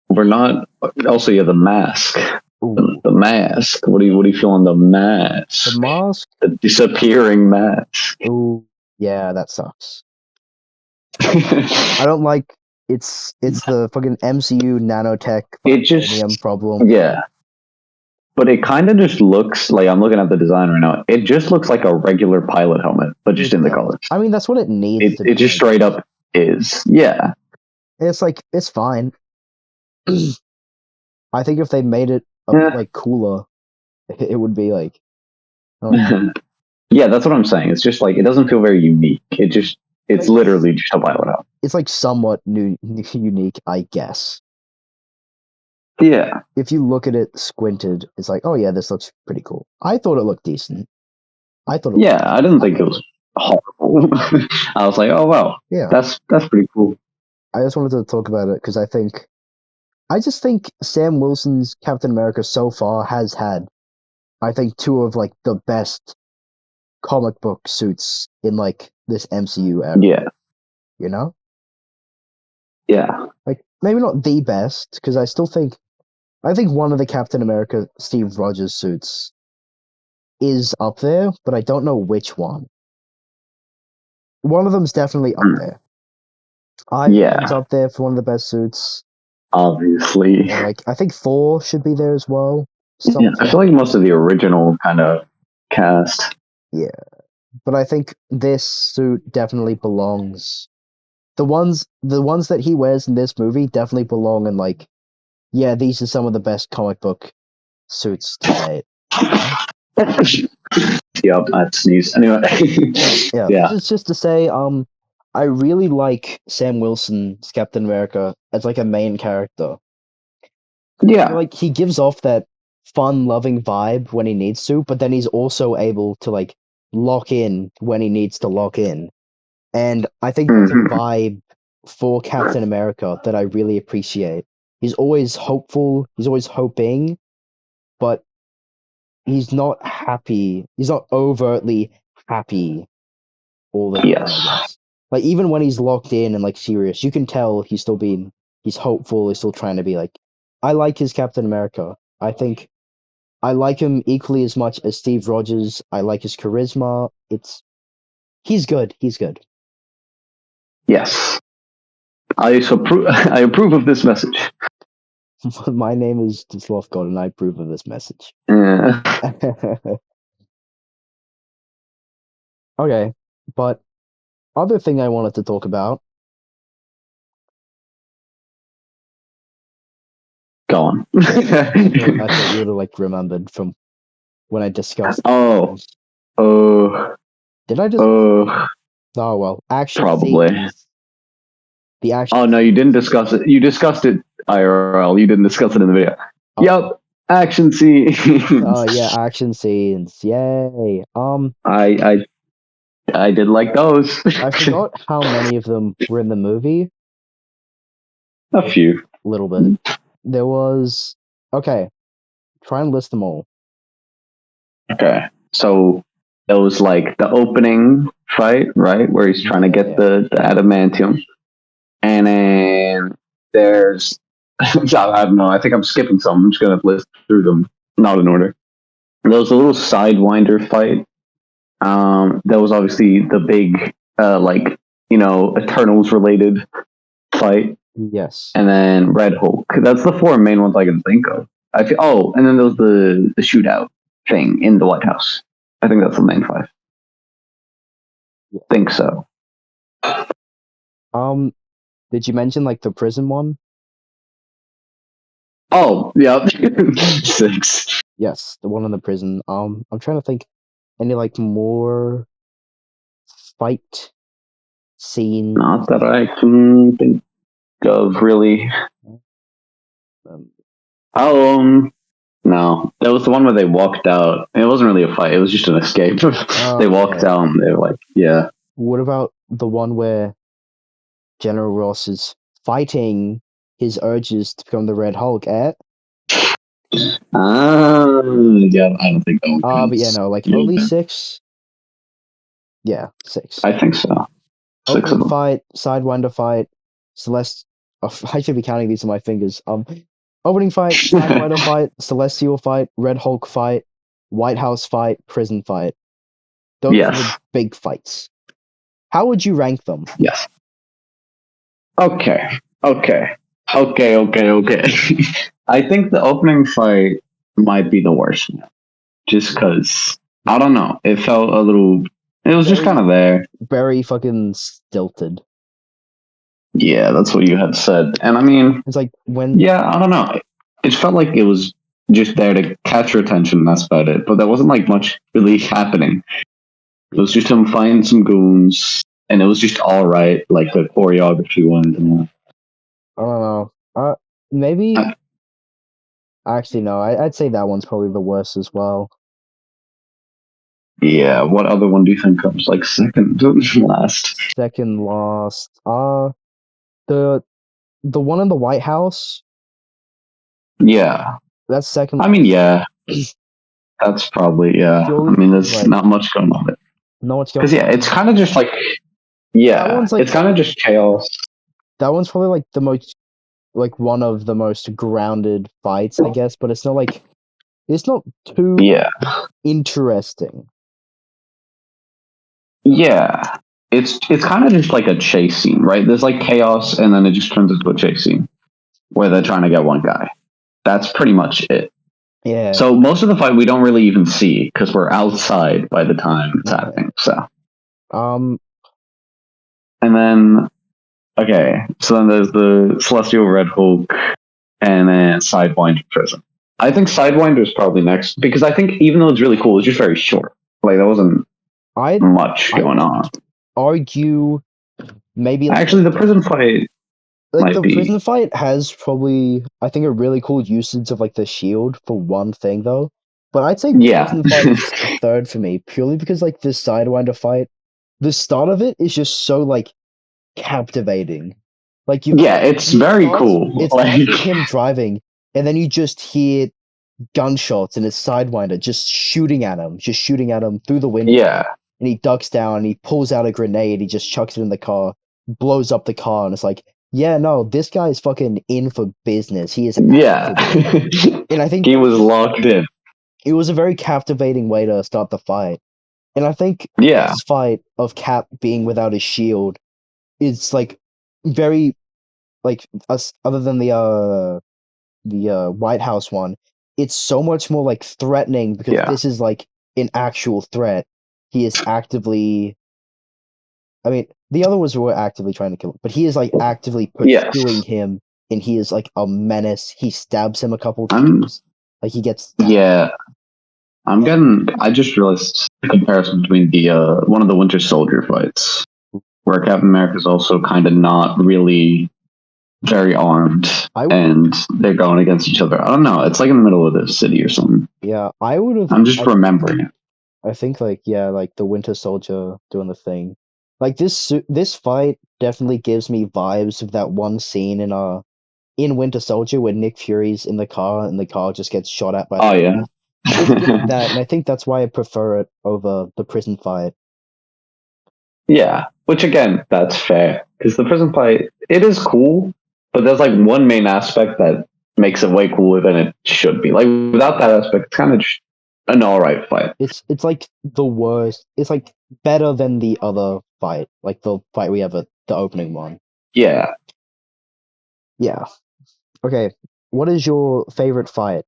We're not. Also, the mask. The mask. What do you feel on the mask? The mask. The disappearing mask. Ooh, yeah, that sucks. I don't like. It's the fucking MCU nanotech problem. Yeah. But it kind of just looks like, I'm looking at the design right now. It just looks like a regular pilot helmet, but just in the colors. I mean, that's what it needs. It just straight up is. Yeah. It's like, it's fine. I think if they made it a bit Yeah. like cooler, it would be like I don't know. Yeah, that's what I'm saying. It's just like it doesn't feel very unique. It's Like literally just a violet house. it's like somewhat unique, I guess. Yeah. If you look at it squinted, it's like, oh yeah, this looks pretty cool. I thought it looked decent. I thought it looked Yeah, I didn't I think it liked was it. horrible. I was like, oh wow, Yeah. that's pretty cool. I just wanted to talk about it because I just think Sam Wilson's Captain America so far has had, I think, two of like the best comic book suits in like this MCU era. Yeah, You know, yeah. like maybe not the best because I think one of the Captain America Steve Rogers suits is up there, but I don't know which one. One of them's definitely up Hmm. there. Iron Man's Yeah, up there for one of the best suits, obviously. and like I think Thor should be there as well. Yeah, I feel like most of the original kind of cast. Yeah, but I think this suit definitely belongs. The ones that he wears in this movie definitely belong in like, yeah, these are some of the best comic book suits to date. You know? Yep, I sneeze. Anyway, Yeah, this yeah, is just to say, I really like Sam Wilson's Captain America as like a main character. I feel yeah. like he gives off that fun, loving vibe when he needs to, but then he's also able to like lock in when he needs to lock in. And I think that's a Hmm. vibe for Captain America that I really appreciate. He's always hopeful, he's always hoping, but he's not happy. He's not overtly happy all the time, I Yes, guess. Like even when he's locked in and like serious, you can tell he's hopeful, he's still trying to be like I like his Captain America. I think I like him equally as much as Steve Rogers. I like his charisma. He's good. He's good. yes. I approve of this message. My name is Sloth God and I approve of this message. Yeah. Okay, but other thing I wanted to talk about. Go on. I thought you would have like remembered from when I discussed Oh, things. oh, Did I discuss it? oh, Oh well, action probably. scenes. The action Oh no, you didn't scenes. discuss it. You discussed it IRL. You didn't discuss it in the video. Oh, Yep, action oh scenes. yeah, action scenes. Yay. I I did like those. I forgot how many of them were in the movie. A few. A little bit. There was okay. Try and list them all. Okay, so it was like the opening fight, right, where he's trying to get Yeah. the adamantium, and then there's I don't know. I think I'm skipping some. I'm just gonna list through them, not in order. There was a little sidewinder fight. There was obviously the big, like Eternals related fight, Yes. and then Red Hulk. That's the four main ones I can think of. I feel. Oh, and then there was the shootout thing in the White House. I think that's the main five. Yeah. Think so. Um, did you mention like the prison one? Oh, yeah, 6. Yes, the one in the prison. I'm trying to think any like more fight scenes. Not that I can think of really. Um, No, that was the one where they walked out. It wasn't really a fight. It was just an escape. They walked okay. out and they were like, yeah. What about the one where General Ross is fighting his urges to become the Red Hulk at? Yeah, I don't think that one But yeah, counts. no, like Yeah, only six. Yeah, six. I think so. 6 of Opening them. fight, Sidewinder fight, Celeste. Oh, I should be counting these on my fingers. Opening fight, Sidewinder fight, Celestial fight, Red Hulk fight, White House fight, prison fight. Those are the Yes. big fights. How would you rank them? Yes. Okay. Okay. Okay. I think the opening fight might be the worst. Just because, I don't know. It felt a little. It was just kind Very, of there. very fucking stilted. Yeah, that's what you had said. And I mean, It's like when yeah, I don't know. It felt like it was just there to catch your attention. That's about it. But there wasn't like much really happening. It was just him fighting some goons, and it was just all right. Like the choreography wise. I don't know. Maybe Uh, actually no. I'd say that one's probably the worst as well. yeah. What other one do you think comes like second to last? Second last. The the one in the White House. Yeah. That's second I mean, last. yeah. That's probably yeah. I Purely mean, because there's like not much going on. no what's Because going yeah, it's on. kind of just like That yeah, one's like it's kind of just chaos. that one's probably like the most like one of the most grounded fights, I guess. But it's not too Yeah, interesting. yeah. It's kind of just like a chase scene, right? There's like chaos, and then it just turns into a chase scene where they're trying to get one guy. That's pretty much it. Yeah. So most of the fight we don't really even see because we're outside by the time it's Yeah. happening. So Um. and then okay, so then there's the Celestial Red Hulk, and then Sidewinder Prison. I think Sidewinder is probably next because I think even though it's really cool, it's just very short. Like there wasn't I'd much I'd going on. argue maybe Actually, the prison fight like might the be. prison fight has probably I think a really cool usage of like the shield for one thing though. But I'd say Yeah, prison fight's third for me purely because like this Sidewinder fight, the start of it is just so like captivating. Like yeah, it's very cool. it Like, starts with him driving, and then you just hear gunshots and it's Sidewinder just shooting at him through the window, yeah, and he ducks down and he pulls out a grenade, he just chucks it in the car, blows up the car, and it's like, yeah, no, this guy is fucking in for business. He is yeah. after this. And I think He was locked in. it was a very captivating way to start the fight. And I think Yeah, this fight of Cap being without his shield is like very like us other than the White House one, it's so much more like threatening because yeah, this is like an actual threat. He is actively, I mean, the other ones were actively trying to kill him, but he is like actively pursuing yes. him, and he is like a menace. He stabs him a couple I'm, times, like he gets yeah, I'm getting. I just realized the comparison between the one of the Winter Soldier fights, where Captain America is also kind of not really very armed, I would have, and they're going against each other. I don't know. It's like in the middle of the city or something. yeah, I would have. I'm just remembering it. I think like yeah, like the Winter Soldier doing the thing. Like this fight definitely gives me vibes of that one scene in Winter Soldier where Nick Fury's in the car and the car just gets shot at by the Oh yeah. guys. It's like that, and I think that's why I prefer it over the prison fight. Yeah, which again, that's fair because the prison fight it is cool, but there's like one main aspect that makes it way cooler than it should be. Like without that aspect, it's kind of just an all right fight. It's like the worst. It's like better than the other fight, like the fight we have at the opening one. Yeah. Yeah. Okay. What is your favorite fight?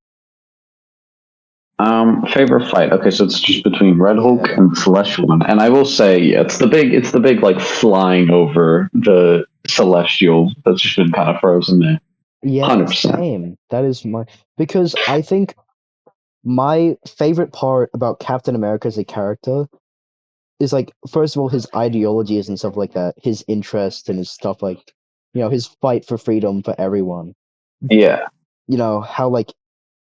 Favorite fight. Okay, so it's just between Red Hulk Yeah. and Celestial One, and I will say, yeah, it's the big like flying over the Celestial that's just been kind of frozen there. Yeah, 100%. same. That is my because I think my favorite part about Captain America as a character is like first of all his ideologies and stuff like that, his interests and his stuff like his fight for freedom for everyone. Yeah, How like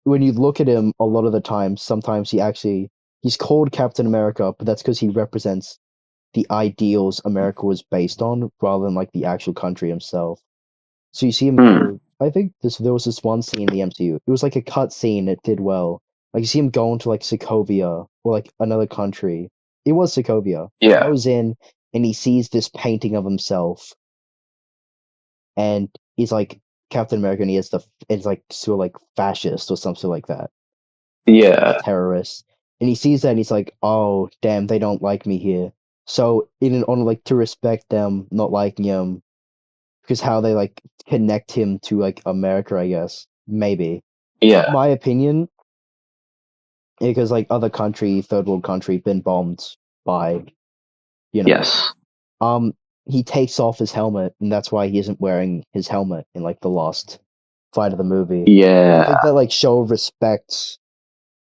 when you look at him a lot of the time, sometimes he's called Captain America, but that's because he represents the ideals America was based on rather than like the actual country himself. So you see him hmm. go. I think there was this one scene in the MCU. It was like a cut scene. It did well. Like you see him going to like Sokovia or like another country. It was Sokovia. He Yeah, goes in and he sees this painting of himself, and he's like Captain America, and he has it's like sort of like fascist or something like that, yeah, terrorist. And he sees that and he's like, oh damn, they don't like me here. So in order like to respect them not liking him, because how they like connect him to like America, I guess. Maybe. Not yeah. my opinion, because like other country, third world country, been bombed by, you know. Yes. Um, he takes off his helmet, and that's why he isn't wearing his helmet in like the last fight of the movie. I Yeah. think that like show of respect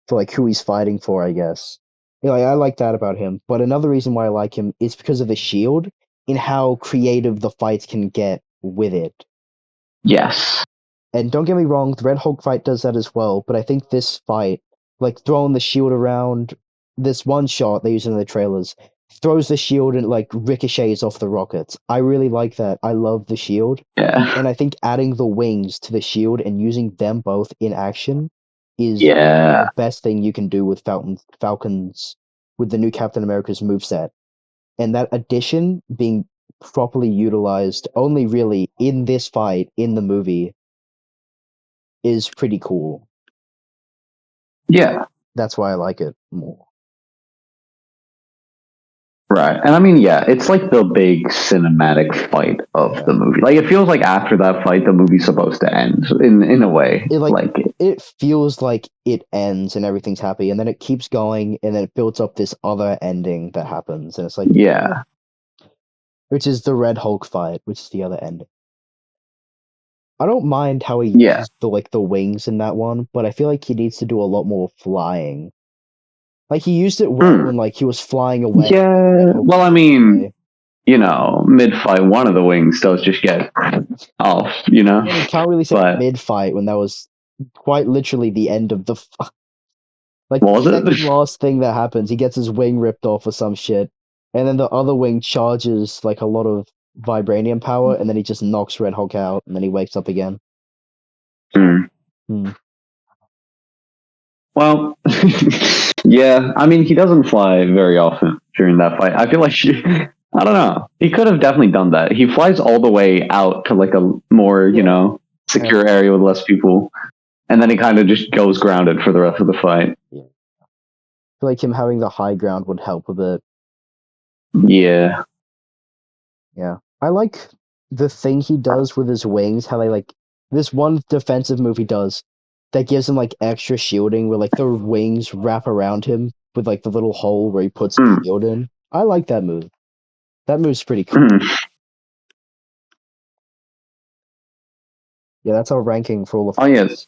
for like who he's fighting for, I guess. I like that about him. But another reason why I like him is because of the shield and how creative the fights can get with it. Yes. And don't get me wrong, the Red Hulk fight does that as well, but I think this fight, like throwing the shield around, this one shot they use in the trailers, throws the shield and like ricochets off the rockets. I really like that. I love the shield. Yeah. And I think adding the wings to the shield and using them both in action is Yeah. the best thing you can do with Falcons with the new Captain America's moveset. And that addition being properly utilized only really in this fight in the movie is pretty cool. Yeah. That's why I like it more. Right. And I mean, yeah, it's like the big cinematic fight of the movie. Like it feels like after that fight the movie's supposed to end in a way. It like Like it feels like it ends and everything's happy, and then it keeps going, and then it builds up this other ending that happens, and it's like yeah. which is the Red Hulk fight, which is the other ending. I don't mind how he Yeah. uses the wings in that one, but I feel like he needs to do a lot more flying. Like he used it well Hmm. when like he was flying away. Red Yeah. Hulk Well, I was mean, away. mid fight one of the wings does just get off, I mean, can't really say But mid fight when that was quite literally the end of the like the was second it? last thing that happens. He gets his wing ripped off or some shit, and then the other wing charges like a lot of vibranium power, and then he just knocks Red Hulk out, and then he wakes up again. Hmm. Hmm. Well, yeah. I mean, he doesn't fly very often during that fight. I feel like I don't know. He could have definitely done that. He flies all the way out to like a more, secure area with less people, and then he kind of just goes grounded for the rest of the fight. Yeah. I feel like him having the high ground would help a bit. Yeah. Yeah. I like the thing he does with his wings, how they like this one defensive move he does that gives him like extra shielding where like the wings wrap around him with like the little hole where he puts his Mm. shield in. I like that move. That move's pretty cool. Mm. Yeah, that's our ranking for all of Oh yes.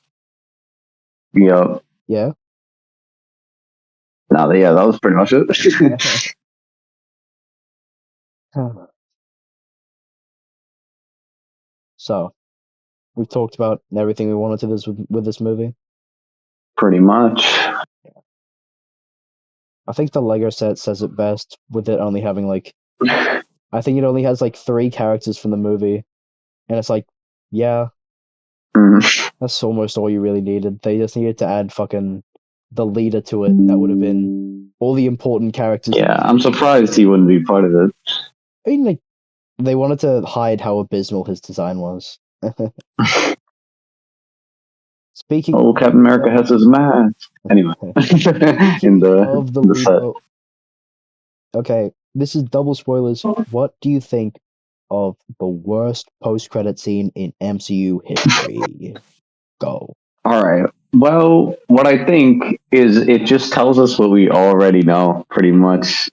Yeah. yeah. No, yeah, that was pretty much it. So we've talked about everything we wanted to with this movie. Pretty much. I think the Lego set says it best with it only having like I think it only has like 3 characters from the movie. And it's like, yeah, Mm. that's almost all you really needed. They just needed to add fucking the leader to it. That would have been all the important characters. Yeah, I'm surprised he wouldn't be part of it. I mean, like, they wanted to hide how abysmal his design was. Speaking Oh, of Captain America has his mask. Anyway, in speaking the of the in the set. leader, okay, this is double spoilers. What do you think of the worst post-credit scene in MCU history? Go. All right. Well, what I think is it just tells us what we already know, pretty much.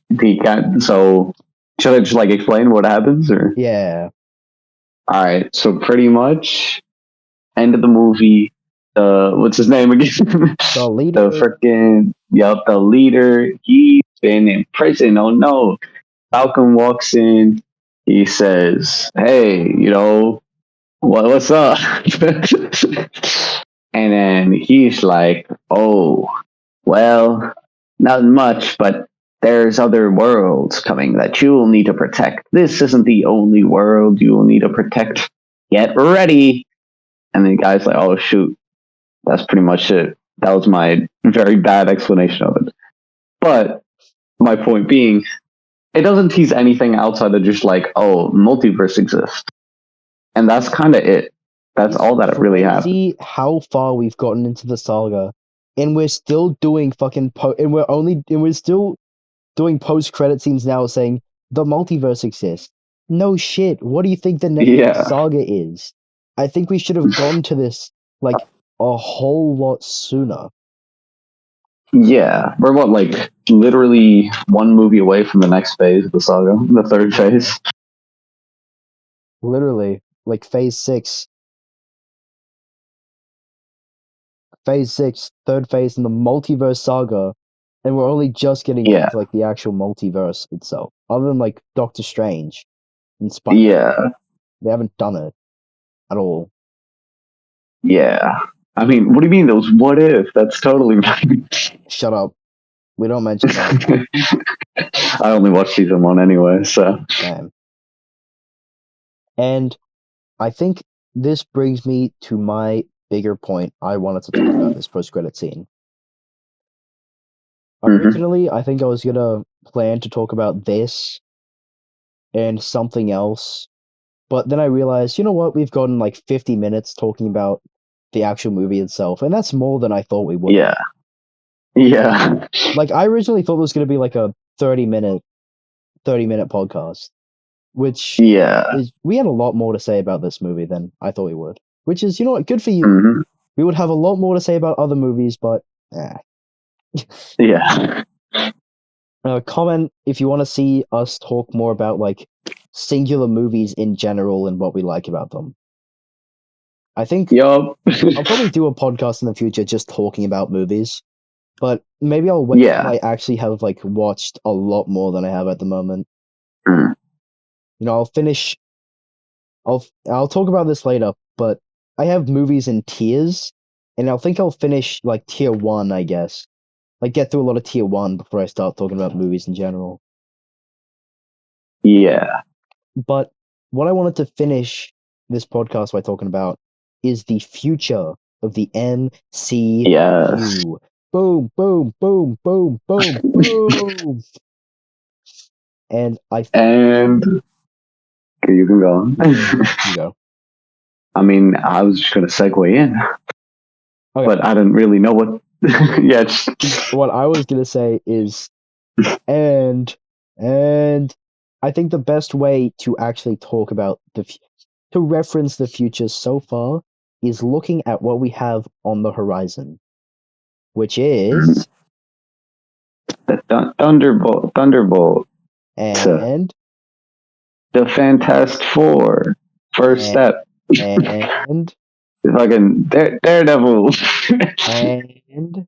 So should I just like explain what happens, or? Yeah. All right. So pretty much, end of the movie. What's his name again? The The leader. freaking the leader. He's been in prison. Oh no! Falcon walks in. He says, "Hey, what's up?" And then he's like, "Oh, well, not much, but there's other worlds coming that you will need to protect. This isn't the only world you will need to protect. Get ready." And the guy's like, "Oh shoot, that's pretty much it." That was my very bad explanation of it. But my point being, it doesn't tease anything outside of just like, oh, multiverse exists. And that's kind of it. That's It's all that it really happened. crazy how far we've gotten into the saga, and we're still doing and we're still doing post-credit scenes now saying the multiverse exists. No shit. What do you think the next Yeah. saga is? I think we should have gone to this like a whole lot sooner. Yeah. We're like literally one movie away from the next phase of the saga, the third phase. Literally, like phase six, third phase in the multiverse saga, and we're only just getting Yeah, into like the actual multiverse itself. Other than like Doctor Strange and Spider-Man, yeah, they haven't done it at all. yeah. I mean, what do you mean those what if? That's totally Shut up. We don't mention them. I only watched season one anyway, so Same. And I think this brings me to my bigger point I wanted to talk about this post-credit scene. hmm Originally, I think I was gonna plan to talk about this and something else, but then I realized, you know what? We've gotten like 50 minutes talking about the actual movie itself, and that's more than I thought we would. yeah, yeah, Like I originally thought it was gonna be like a 30-minute podcast, which yeah. is we had a lot more to say about this movie than I thought we would. Which is, you know what, good for you. hmm We would have a lot more to say about other movies, but Yeah. comment if you want to see us talk more about like singular movies in general and what we like about them. I think Yup. I'll probably do a podcast in the future just talking about movies, but maybe I'll wait till Yeah. I actually have like watched a lot more than I have at the moment. Mm. You know, I'll finish. I'll talk about this later, but I have movies in tiers, and I'll finish like tier one, I guess. Like get through a lot of tier one before I start talking about movies in general. Yeah. But what I wanted to finish this podcast by talking about is the future of the MCU. Yes. Boom, boom, boom, boom, boom, boom. And I think And okay, you can go on. you go. I mean, I was just gonna segue in, Okay. but I didn't really know what. Yeah. What I was gonna say is and and I think the best way to actually talk about to reference the future so far is looking at what we have on the horizon, which is The Thunderbolt. and The Fantastic Four. First and step. and Fucking Daredevil. and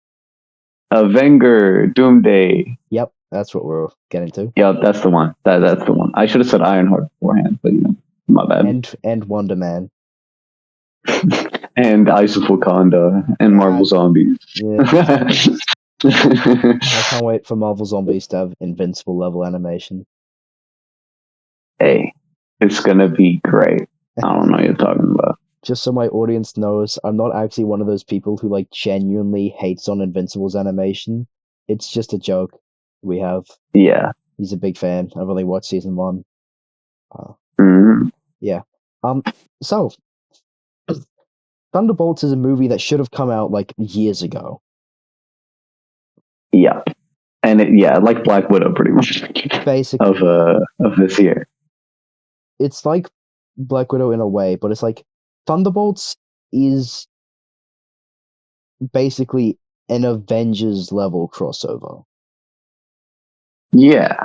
Avenger. Doomsday. yep, that's what we're getting to. Yeah, that's the one. That's the one. I should have said Ironheart beforehand, but my bad. And Wonder Man. And Ice of Wakanda and Ah, Marvel Zombies. yeah. I can't wait for Marvel Zombies to have Invincible level animation. Hey, it's gonna be great. I don't know what you're talking about. Just so my audience knows, I'm not actually one of those people who like genuinely hates on Invincible's animation. It's just a joke we have. Yeah. He's a big fan. I've only watched season one. Uh, hmm yeah. So Thunderbolts is a movie that should have come out like years ago. Yeah. And like Black Widow, pretty much Basically, of this year. it's like Black Widow in a way, but it's like Thunderbolts is basically an Avengers level crossover. Yeah,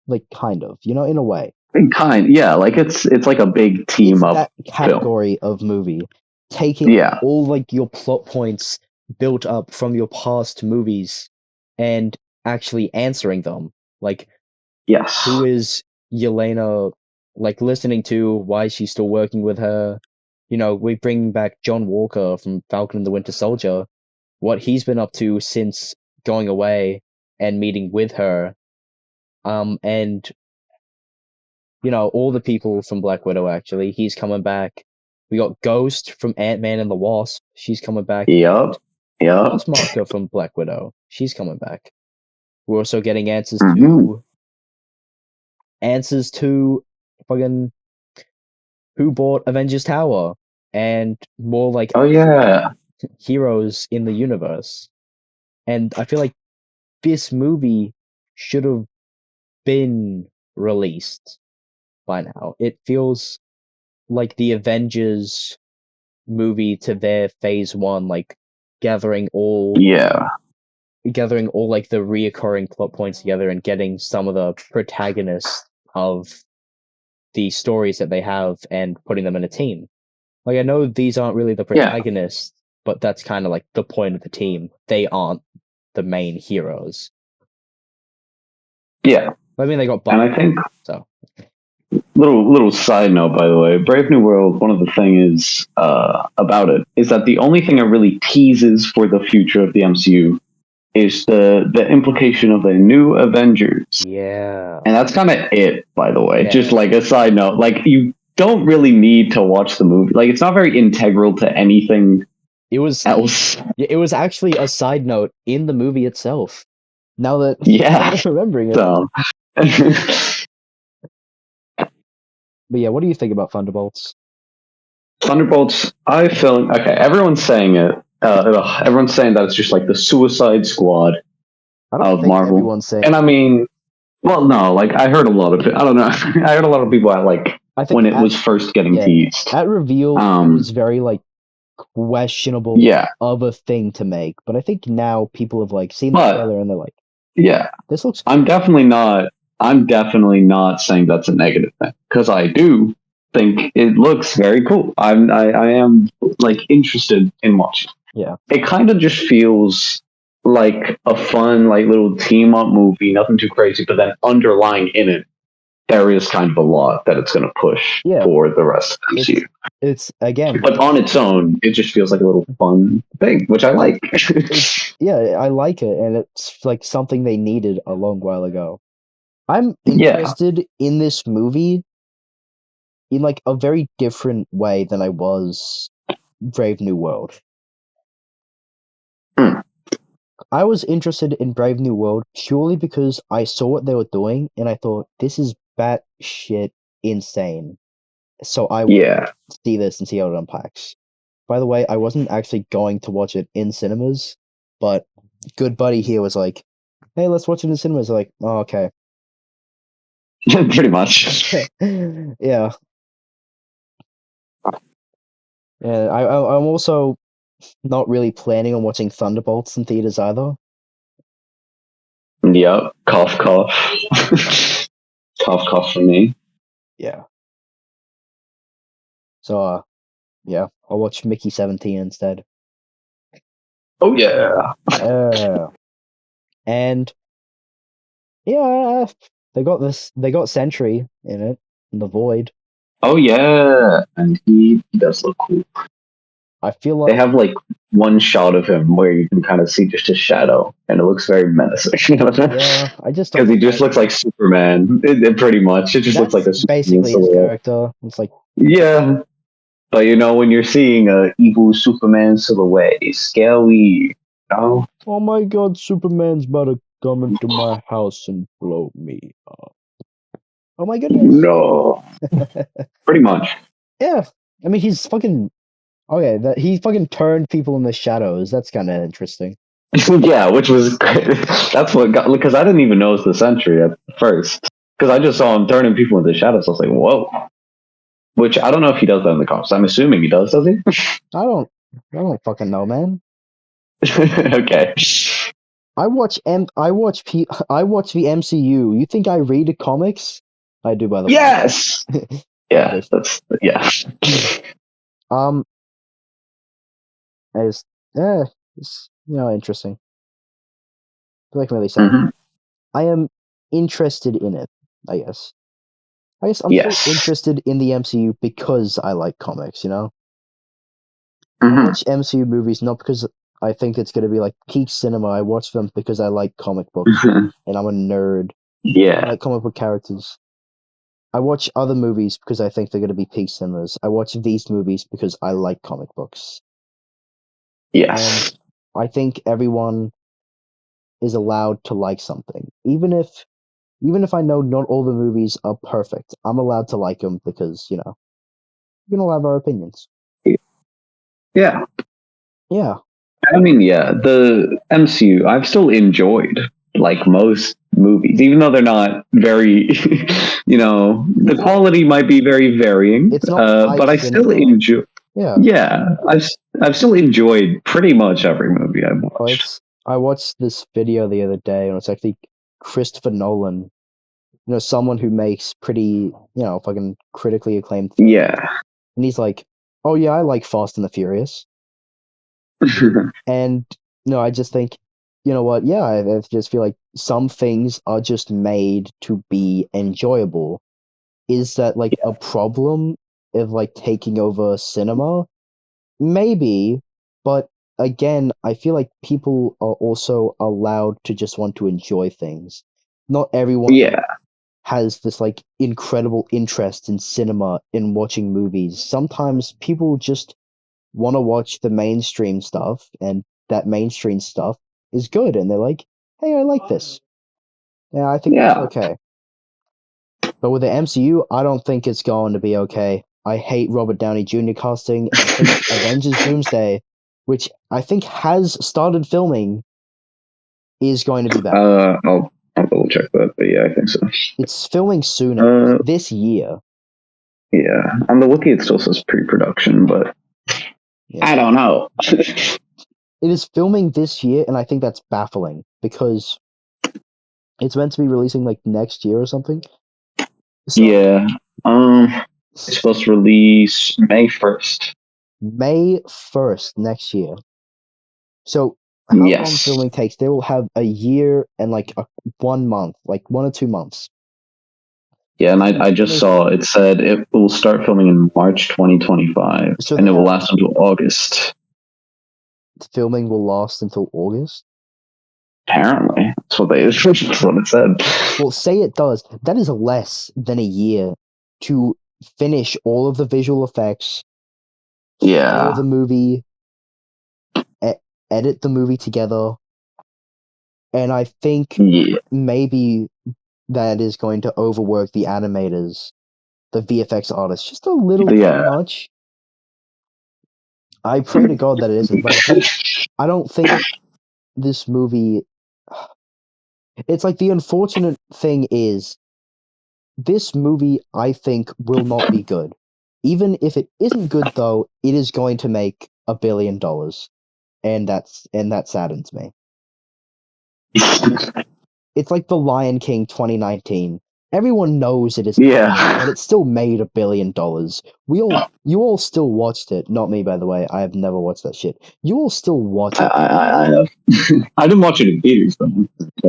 Like kind of, you know, in a way. yeah. Like it's like a big It's team up that film. category of movie, taking Yeah. all like your plot points built up from your past movies and actually answering them. Like, Yes. who is Yelena like listening to? Why is she still working with her? You know, we bring back John Walker from Falcon and the Winter Soldier, what he's been up to since going away and meeting with her. And you know, all the people from Black Widow actually. He's coming back. We got Ghost from Ant-Man and the Wasp. She's coming back. And Yup. Yup. Taskmaster from Black Widow. She's coming back. We're also getting hmm answers to fucking who bought Avengers Tower and more like Oh actual yeah. heroes in the universe. And I feel like this movie should have been released by now. It feels like the Avengers movie to their phase one, like gathering all Yeah. gathering all like the reoccurring plot points together and getting some of the protagonists of the stories that they have and putting them in a team. Like I know these aren't really the Yeah, protagonists, but that's kind of like the point of the team. They aren't the main heroes. yeah. I mean, they got And bumped, I think so little side note, by the way, Brave New World. One of the things about it is that the only thing it really teases for the future of the MCU is the implication of a new Avengers, yeah, and that's kind of it. By the way, just yeah. like a side note, like you don't really need to watch the movie. Like it's not very integral to anything It was else. yeah, it was actually a side note in the movie itself. Now that now Yeah. that I'm remembering it, So but yeah, what do you think about Thunderbolts? Thunderbolts, I feel okay. Everyone's saying it. Everyone's saying that it's just like the Suicide Squad I don't of think Marvel. everyone's saying And I that. mean, well, no, like I heard a lot of it. I don't know. I heard a lot of people at like I think when it was first getting teased. at reveal it Um, was very like questionable yeah, of a thing to make, but I think now people have like seen the but trailer and they're like, yeah, this looks I'm cool. definitely not. I'm definitely not saying that's a negative thing because I do think it looks very cool. I am like interested in watching. Yeah, It kind of just feels like a fun like little team up movie, nothing too crazy, but then underlying in it there is kind of a lot that it's going to push yeah. for the rest of the It's MCU. it's again, But on its own, it just feels like a little fun thing, which I like. yeah, I like it, and it's like something they needed a long while ago. I'm Yeah. interested in this movie in like a very different way than I was Brave New World. Hmm. I was interested in Brave New World purely because I saw what they were doing and I thought this is batshit insane. So I want Yeah. to see this and see how it unpacks. By the way, I wasn't actually going to watch it in cinemas, but good buddy here was like, "Hey, let's watch it in cinemas." I'm like, oh, okay, Pretty much. yeah, yeah. I'm also not really planning on watching Thunderbolts in theaters either. Yep. Cough, cough. Cough, cough for me. Yeah, so yeah, I'll watch Mickey 17 instead. Oh, yeah. Uh, and yeah, they got this. They got Sentry in it, in the Void. Oh, yeah. And he does look cool. I feel They like have like one shot of him where you can kind of see just his shadow, and it looks very menacing. yeah, I just don't Because he like just how looks like Superman. Pretty much, it just looks like that's a Superman basically his silhouette. character. It's like, Yeah, but you know when you're seeing a evil Superman silhouette, it's scary. Oh oh my God, Superman's about to come into my house and blow me up. Oh my goodness. no, pretty much. Yeah, I mean he's fucking okay. That he fucking turned people in the shadows. That's kind of interesting. Yeah, which was that's what got because I didn't even notice the Sentry at first because I just saw him turning people into shadows. I was like, whoa. Which I don't know if he does that in the comics. I'm assuming he does he? I don't, I don't fucking know, man. Okay. I watch the MCU. You think I read the comics? I do, by the way. Yes. Yeah, Just that's yeah. um, it's yeah, it's interesting. I can really say Hmm. I am interested in it. I guess. I guess I'm still Yes. interested in the MCU because I like comics. I Hmm. watch MCU movies not because I think it's gonna be like peak cinema. I watch them because I like comic books and I'm a nerd. I Yeah. like comic book characters. I watch other movies because I think they're going to be peak cinemas. I watch these movies because I like comic books. And Yes. I think everyone is allowed to like something. Even if I know not all the movies are perfect, I'm allowed to like them because, we can all have our opinions. Yeah. Yeah. I mean, yeah, the MCU, I've still enjoyed like most movies, even though they're not very, the It's not quality might be very varying, it's not high but I still cinema. enjoy. Yeah. Yeah, I've still enjoyed pretty much every movie I've Oh, watched. I watched this video the other day and it's actually Christopher Nolan. someone who makes pretty, fucking critically acclaimed films. Yeah. And he's like, "Oh yeah, I like Fast and the Furious." And I just think, you know what? Yeah, I just feel like some things are just made to be enjoyable. Is that like a problem of like taking over cinema? Maybe, but again, I feel like people are also allowed to just want to enjoy things. Not everyone Yeah. has this like incredible interest in cinema, in watching movies. Sometimes people just want to watch the mainstream stuff, and that mainstream stuff is good, and they're like, "Hey, I like this." Yeah, I think that's Yeah. okay. But with the MCU, I don't think it's going to be okay. I hate Robert Downey Jr. casting, and I think Avengers Doomsday, which I think has started filming, is going to be bad. I'll double check that, but yeah, I think so. It's filming soon, Uh, this year. yeah. On the wiki, it still says pre-production, but Yeah. I don't know. It is filming this year, and I think that's baffling because it's meant to be releasing like next year or something. So Yeah. It's supposed to release May 1st. May 1st next year. So how long Yes. filming takes? They will have a year and like 1 month, like 1 or 2 months. Yeah, and To I just finish. saw it said it will start filming in March 2025, So and they it will have last until August. filming will last until August. Apparently, that's what that's what it said. Well, say it does. That is less than a year to finish all of the visual effects, score Yeah. the movie, e- edit the movie together, and I think Yeah. maybe that is going to overwork the animators, the VFX artists, just a little too Yeah. much. I pray to God that it isn't, but I don't think this movie. It's like the unfortunate thing is this movie, I think, will not be good. Even if it isn't good, though, it is going to make $1 billion, and that saddens me. It's like The Lion King 2019. Everyone knows it is happening, Yeah. but it still made $1 billion. You all still watched it. Not me, by the way. I have never watched that shit. You all still watch it. I didn't watch it in theaters though.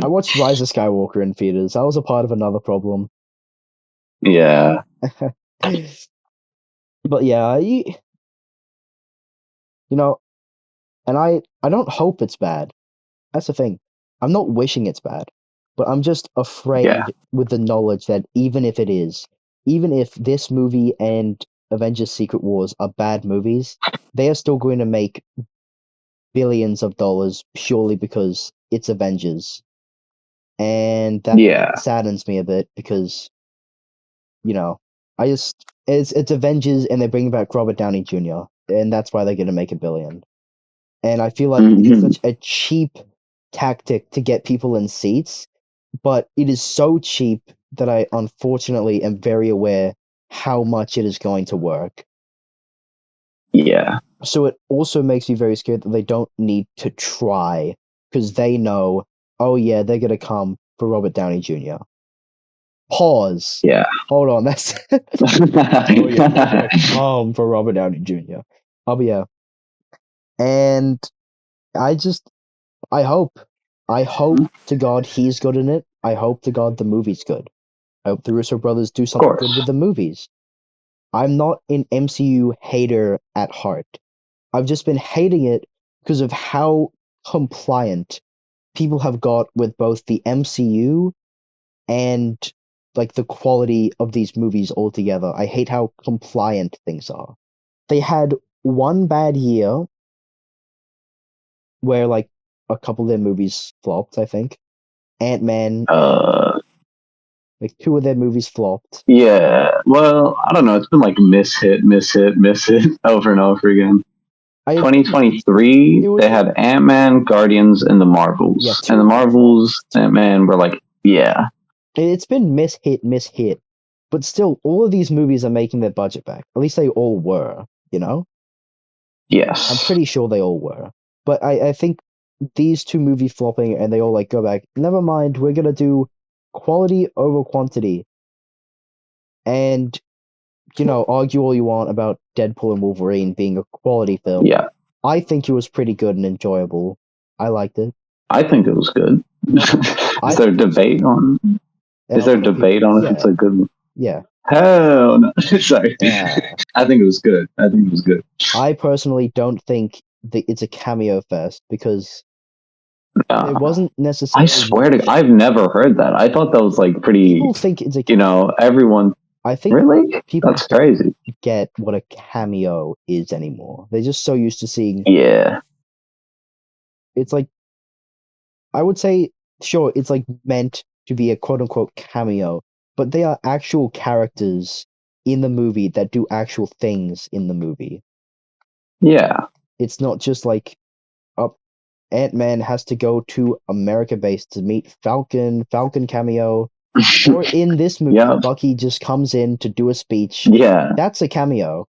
I watched Rise of Skywalker in theaters. I was a part of another problem. Yeah. But yeah, you know, and I don't hope it's bad. That's the thing. I'm not wishing it's bad, but I'm just Yeah. afraid with the knowledge that even if it is, even if this movie and Avengers Secret Wars are bad movies, they are still going to make billions of dollars purely because it's Avengers. And that Yeah. saddens me a bit because, you know, it's Avengers and they're bringing back Robert Downey Jr. and that's why they're going to make $1 billion. And I feel like it is Hmm. such a cheap tactic to get people in seats, but it is so cheap that I unfortunately am very aware how much it is going to work. Yeah. So it also makes me very scared that they don't need to try because they know, oh yeah, they're gonna come for Robert Downey Jr. Pause. Yeah. Hold on, that's oh yeah, they're gonna come for Robert Downey Jr. Oh but yeah, and I just I hope. I hope Of to God he's good in it. I hope to God the movie's good. I hope the Russo brothers do something good with course. the movies. I'm not an MCU hater at heart. I've just been hating it because of how compliant people have got with both the MCU and like the quality of these movies altogether. I hate how compliant things are. They had one bad year where like a couple of their movies flopped, I think. Ant-Man, Uh. like two of their movies flopped. Yeah. Well, I don't know. It's been like miss hit over and over again. I it 2023, was they had Ant Man, Guardians, and the yeah, Marvels. And two the of them flopped. Marvels, Ant Man were like, yeah, It's been miss hit, but still, all of these movies are making their budget back. At least they all were. You know, I'm yes. pretty sure they all were. But I think these two movies flopping and they all like go back. Never mind, we're gonna do quality over quantity. And, argue all you want about Deadpool and Wolverine being a quality film. Yeah, I think it was pretty good and enjoyable. I liked it. I think it was good. I Is there a think it was debate good. on? And Is a there a lot of people, debate on if yeah, it's a good? yeah. Hell no. Sorry. Yeah. I think it was good. I think it was good. I personally don't think that it's a cameo fest because there wasn't I necessarily swear to, much. I've never heard that. I thought that was like pretty. People think it's a You cameo. know, everyone. I think Really? people That's don't crazy. get what a cameo is anymore. They're just so used to seeing. Yeah. It's like, I would say, sure, it's like meant to be a quote unquote cameo, but they are actual characters in the movie that do actual things in the movie. Yeah. It's not just like, Ant-Man has to go to America base to meet Falcon cameo, or in this movie, Yeah. Bucky just comes in to do a speech. Yeah. That's a cameo.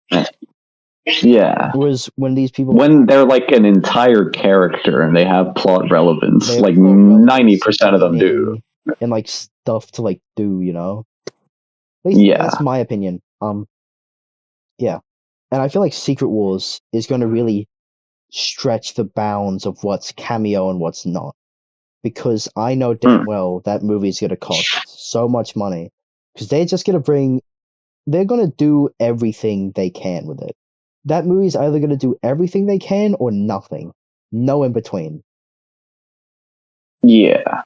Yeah. Whereas when these people When they're like an entire character and they have plot relevance, they have like plot relevance, 90% of them do. meaning, and like stuff to like do, At least Yeah. that's my opinion. Yeah, and I feel like Secret Wars is going to really stretch the bounds of what's cameo and what's not, because I know damn well that movie is going to cost so much money, because they're just going to they're going to do everything they can with it. That movie's either going to do everything they can or nothing, no in between. Yeah.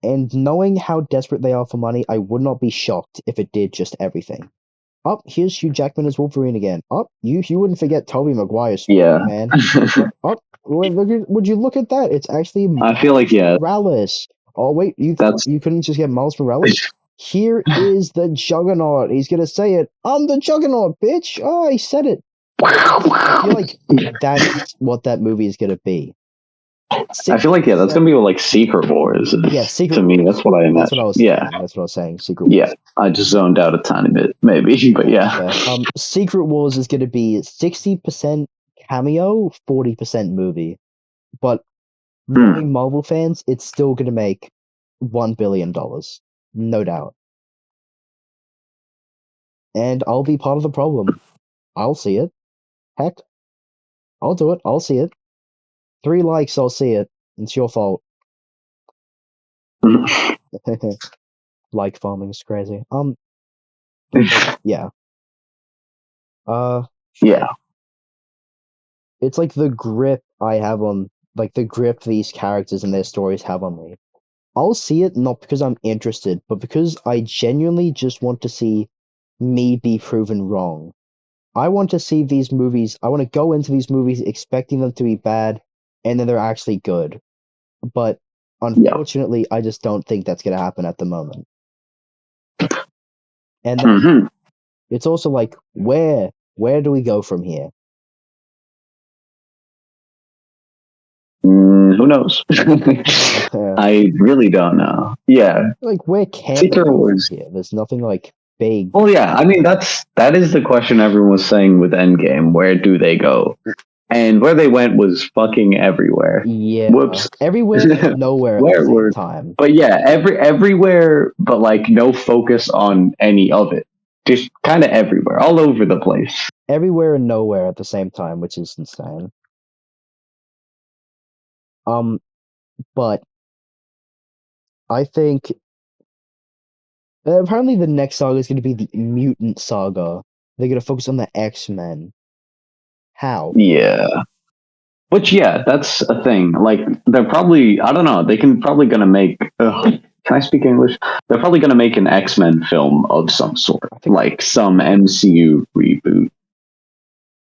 And knowing how desperate they are for money, I would not be shocked if it did just everything. Here's Hugh Jackman as Wolverine again. You wouldn't forget Tobey Maguire's Yeah. man. Would you look at that? It's actually I feel like, yeah. Morales. Oh wait, you couldn't just get Miles Morales? Here is the Juggernaut. He's gonna say it. I'm the Juggernaut, bitch. Oh, he said it. I feel like that's what that movie is gonna be. I feel like, yeah, that's gonna be what, like, Secret Wars is. Yeah, Secret to me. That's what I imagine. That's what I was saying. Yeah. That's what I was saying. Secret Wars. Yeah. I just zoned out a tiny bit, maybe, but yeah. Secret Wars is gonna be 60% cameo, 40% movie. But knowing Marvel fans, it's still gonna make $1 billion. No doubt. And I'll be part of the problem. I'll see it. Heck, I'll do it. I'll see it. 3 likes, I'll see it. It's your fault. Like farming is crazy. Yeah. Yeah. It's like the grip I have on, like the grip these characters and their stories have on me. I'll see it not because I'm interested, but because I genuinely just want to see me be proven wrong. I want to see these movies, I want to go into these movies expecting them to be bad, and then they're actually good. But unfortunately, I just don't think that's going to happen at the moment. And then it's also like, where do we go from here? Who knows? I really don't know. Yeah. Like, where can Secret we go Wars. from here? There's nothing like big. Well, yeah. I mean, that is the question everyone was saying with Endgame. Where do they go? And where they went was fucking everywhere. Yeah. Whoops. Everywhere, and nowhere at the same time. But yeah, everywhere, but like no focus on any of it. Just kind of everywhere, all over the place. Everywhere and nowhere at the same time, which is insane. But I think apparently the next saga is going to be the Mutant Saga. They're going to focus on the X-Men. How? Yeah. Which, yeah, that's a thing. Like, they're probably, I don't know, they can probably gonna make, can I speak English? They're probably gonna make an X-Men film of some sort, like some MCU reboot.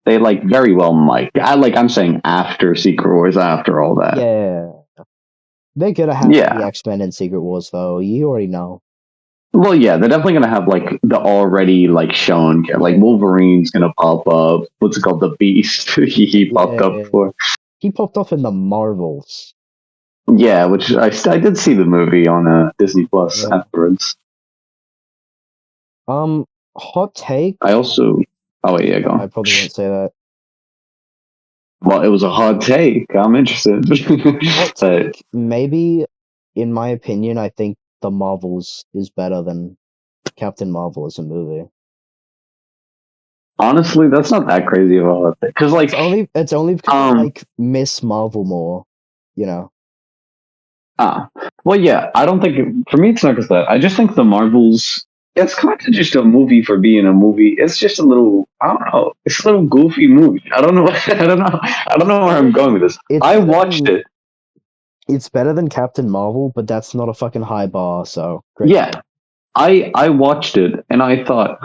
They, like, very well might. I'm saying after Secret Wars, after all that. Yeah. They're going to have the X-Men in Secret Wars, though. You already know. Well, yeah, they're definitely gonna have like the already like shown, like Wolverine's gonna pop up. What's it called? The Beast. he popped up before. He popped up in the Marvels. Yeah, which I did see the movie on Disney Plus afterwards. Hot take. I also. Oh wait, yeah, go on. I probably won't say that. Well, it was a hot take. I'm interested. Hot take. Maybe, in my opinion, I think the Marvels is better than Captain Marvel as a movie. Honestly, that's not that crazy of a thing. Because It's only because I like Miss Marvel more, you know. well, yeah, I don't think for me it's not just that. I just think the Marvels. It's kind of just a movie for being a movie. It's just a little, I don't know. It's a little goofy movie. I don't know. I don't know. I don't know where I'm going with this. I watched it. It's better than Captain Marvel, but that's not a fucking high bar. So great. Yeah, I watched it and I thought,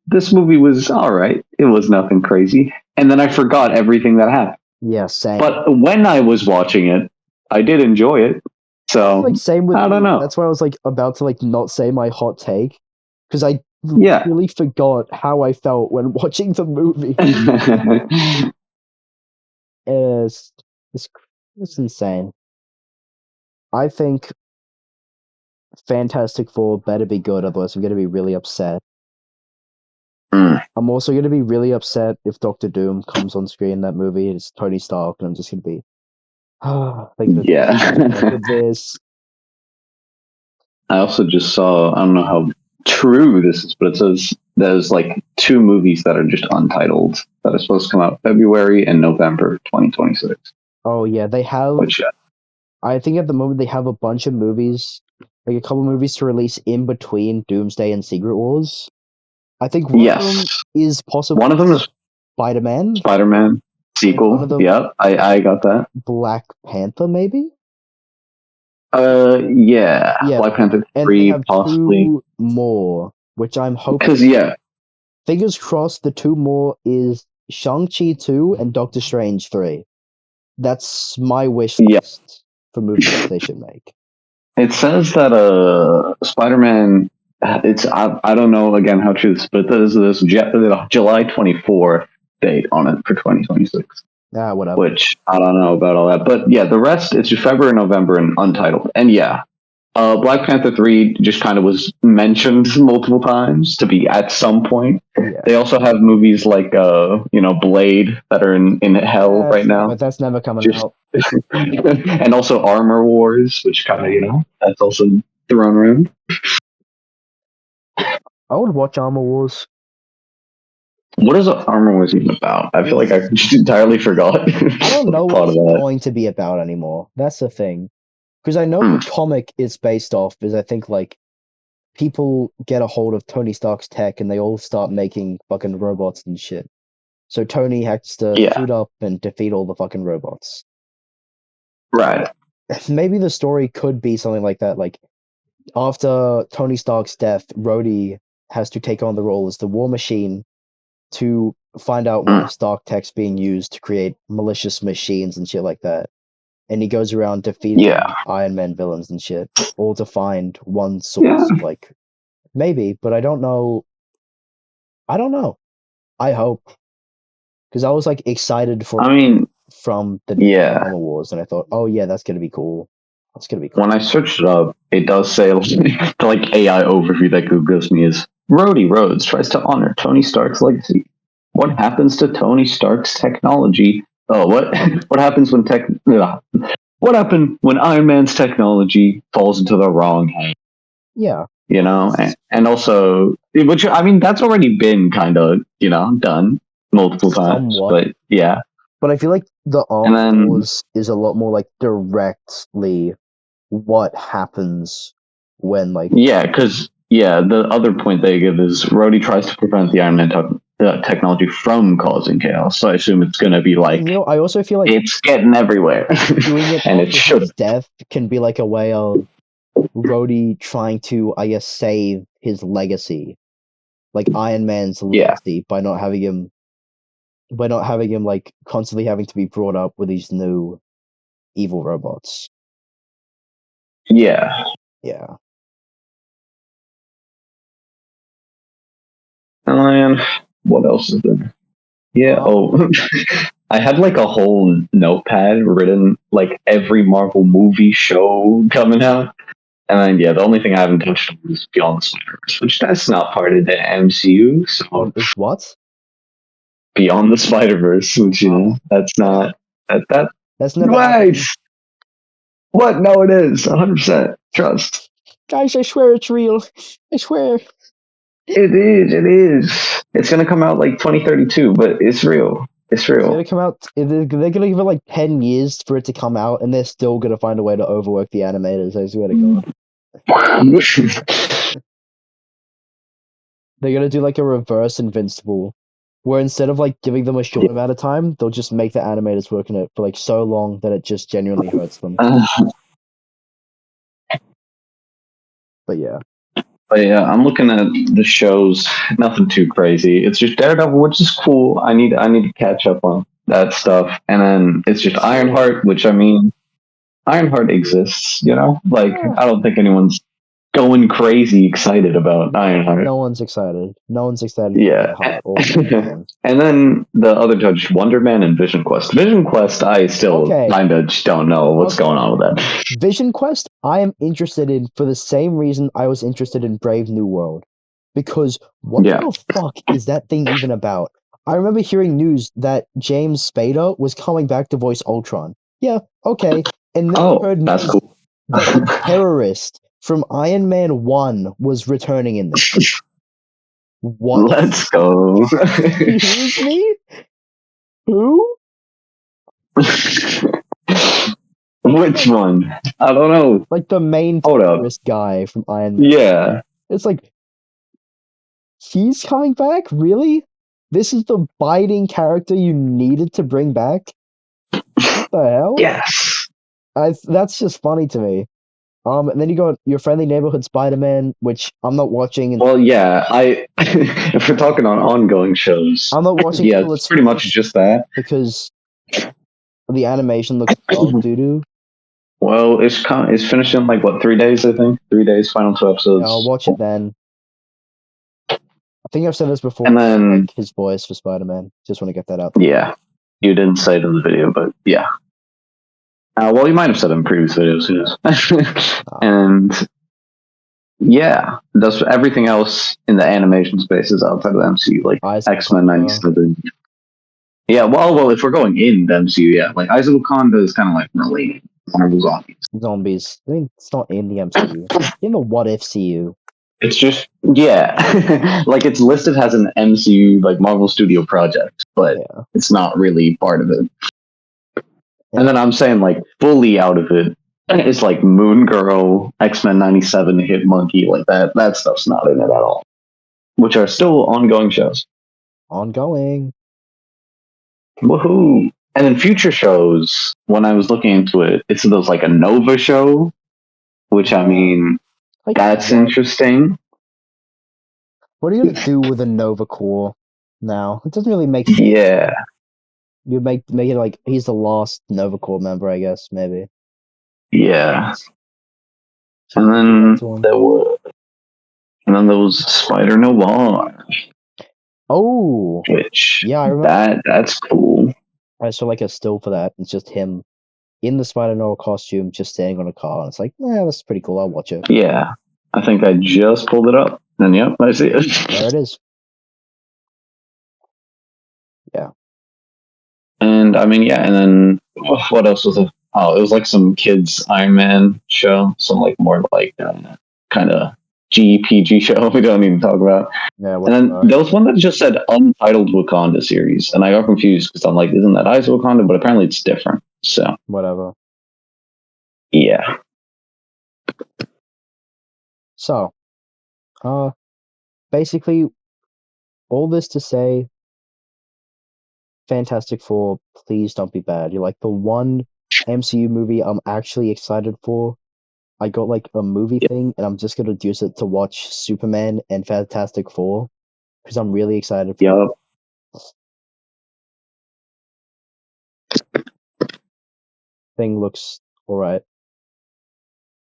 this movie was all right. It was nothing crazy, and then I forgot everything that happened. Yeah, same. But when I was watching it, I did enjoy it. So like same with I don't know. That's why I was like about to like not say my hot take because I Yeah. really forgot how I felt when watching the movie. it's, it's it's insane. I think Fantastic Four better be good, otherwise I'm gonna be really upset. I'm also gonna be really upset if Doctor Doom comes on screen in that movie. It's Tony Stark, and I'm just gonna be, Yeah. this. I also just saw, I don't know how true this is, but it says there's like 2 movies that are just untitled that are supposed to come out February and November 2026. Oh yeah, they have. Which, I think at the moment they have a bunch of movies, like a couple movies to release in between Doomsday and Secret Wars. I think one of them is possibly one of them is Spider-Man. Spider-Man sequel. One of them, Yep, I got that. Black Panther, maybe. Yeah, Black Panther 3 possibly. 2 more, which I'm hoping. Because fingers crossed, the 2 more is Shang-Chi 2 and Doctor Strange 3. That's my wish list for movies they should make. It says that Spider-Man. It's I don't know again how true this, but there's this July 24th date on it for 2026. Whatever. Which I don't know about all that, but yeah, the rest it's just February, November, and untitled. And yeah, Black Panther 3 just kind of was mentioned multiple times to be at some point. Yeah. They also have movies like Blade that are in hell right now. But that's never coming out. And also Armor Wars, which kind of that's also thrown around. I would watch Armor Wars. What is Armor Wars even about? I feel like I just entirely forgot. I don't know what it's going to be about anymore. That's the thing. Because I know the comic it's based off is I think like people get a hold of Tony Stark's tech and they all start making fucking robots and shit. So Tony has to suit up and defeat all the fucking robots. Right. Maybe the story could be something like that. Like after Tony Stark's death, Rhodey has to take on the role as the War Machine to find out why Stark tech's being used to create malicious machines and shit like that. And he goes around defeating Iron Man villains and shit, all to find one source. Like, maybe, but I don't know. I don't know. I hope. Because I was, like, excited for from the Armor Wars, and I thought, oh, yeah, that's going to be cool. That's going to be cool. When I searched it up, it does say, the, like, AI overview that Google gives me is, Rhodey Rhodes tries to honor Tony Stark's legacy. What happens to Tony Stark's technology? Oh, what happens when what happened when Iron Man's technology falls into the wrong hands? Yeah. And also, which, I mean, that's already been kind of, done multiple times. Somewhat. But yeah. But I feel like the Armor Wars is a lot more like directly what happens when like. Yeah, because, the other point they give is Rhodey tries to prevent the Iron Man technology from causing chaos. So I assume it's going to be like. I also feel like it's getting everywhere. Doing it and it should. His death can be like a way of Rhodey trying to, I guess, save his legacy, like Iron Man's legacy, by not having him like constantly having to be brought up with these new evil robots. Yeah. And what else is there? Yeah. I had like a whole notepad written like every Marvel movie show coming out. And then, the only thing I haven't touched on is Beyond the Spider-Verse, which that's not part of the MCU. So it's what? Beyond the Spider-Verse, which that's not that's never right. What? No, it is 100%. Trust. Guys, I swear it's real. I swear. It is. It is. It's gonna come out like 2032, but it's real. It's It's real. gonna come out. They're gonna give it like 10 years for it to come out, and they're still gonna find a way to overwork the animators. I swear to God. They're gonna do like a reverse Invincible, where instead of like giving them a short amount of time, they'll just make the animators work on it for like so long that it just genuinely hurts them. But yeah, But yeah, I'm looking at the shows. Nothing too crazy. It's just Daredevil, which is cool. I need to catch up on that stuff. And then it's just Ironheart, which I mean, Ironheart exists. Like yeah. I don't think anyone's going crazy excited about Ironheart. No one's excited. No one's excited for Yeah. Ironheart or anything. And then the other judge, Wonder Man and Vision Quest. Vision Quest, I still Okay. kind of just don't know what's going on with that. Vision Quest, I am interested in for the same reason I was interested in Brave New World. Because what Yeah. the fuck is that thing even about? I remember hearing news that James Spader was coming back to voice Ultron. Yeah, okay. And then I Oh, heard that's news cool. that the terrorist from Iron Man 1 was returning in this. What? Let's go. Excuse me? Who? Which one? I don't know. Like the main Hold up. terrorist guy from Iron Man. Yeah. It's like, he's coming back? Really? This is the biting character you needed to bring back? What the hell? Yes. That's just funny to me. And then you got your friendly neighborhood Spider-Man, which I'm not watching. Well, yeah. If we're talking on ongoing shows, I'm not watching yeah, until it's it's pretty much finished just that. because the animation looks dog doo-doo. Well, it's finished in like what 3 days? I think 3 days. Final 2 episodes. I'll watch it then. I think I've said this before. And I then like his voice for Spider-Man. Just want to get that out. yeah, you didn't say it in the video, but yeah. Well, you might have said it in previous videos. Who knows? And yeah, does everything else in the animation space is outside of the MCU, like X-Men '97. Yeah, well, if we're going in the MCU, yeah, like Isaac Wakanda is kind of like related to Marvel's zombies. Zombies. I mean, it's not in the MCU. In the What If CU. It's just yeah, like it's listed as an MCU like Marvel Studio project, but Yeah. it's not really part of it. Yeah. And then I'm saying like fully out of it. It's like Moon Girl, X-Men '97, Hit Monkey, like that. That stuff's not in it at all, which are still ongoing shows. Ongoing. Woohoo! And then future shows, when I was looking into it, it's those like a Nova show, which I mean, Like, that's what? interesting. What are you gonna do with a Nova Corps now? It doesn't really make sense. Yeah, You make it like he's the last Nova Corps member, I guess, maybe. yeah. So And then to him. there was Spider Noir, Oh, which yeah, I remember. that's cool. I saw like a still for that. It's just him in the Spider-Noir costume, just standing on a car. And it's like, yeah, that's pretty cool. I'll watch it. Yeah, I think I just pulled it up, and yep, I see it. There it is. Yeah. And I mean, yeah, and then what else was it? Oh, it was like some kids Iron Man show, some like more like kind of GPG show we don't even talk about. Yeah. And then there was one that just said Untitled Wakanda series, and I got confused because I'm like, isn't that Eyes of Wakanda? But apparently it's different. So Whatever. yeah, So, basically, all this to say, Fantastic Four, please don't be bad. You're like the one MCU movie I'm actually excited for. I got like a movie thing, and I'm just gonna use it to watch Superman and Fantastic Four because I'm really excited for yep, thing. Looks alright.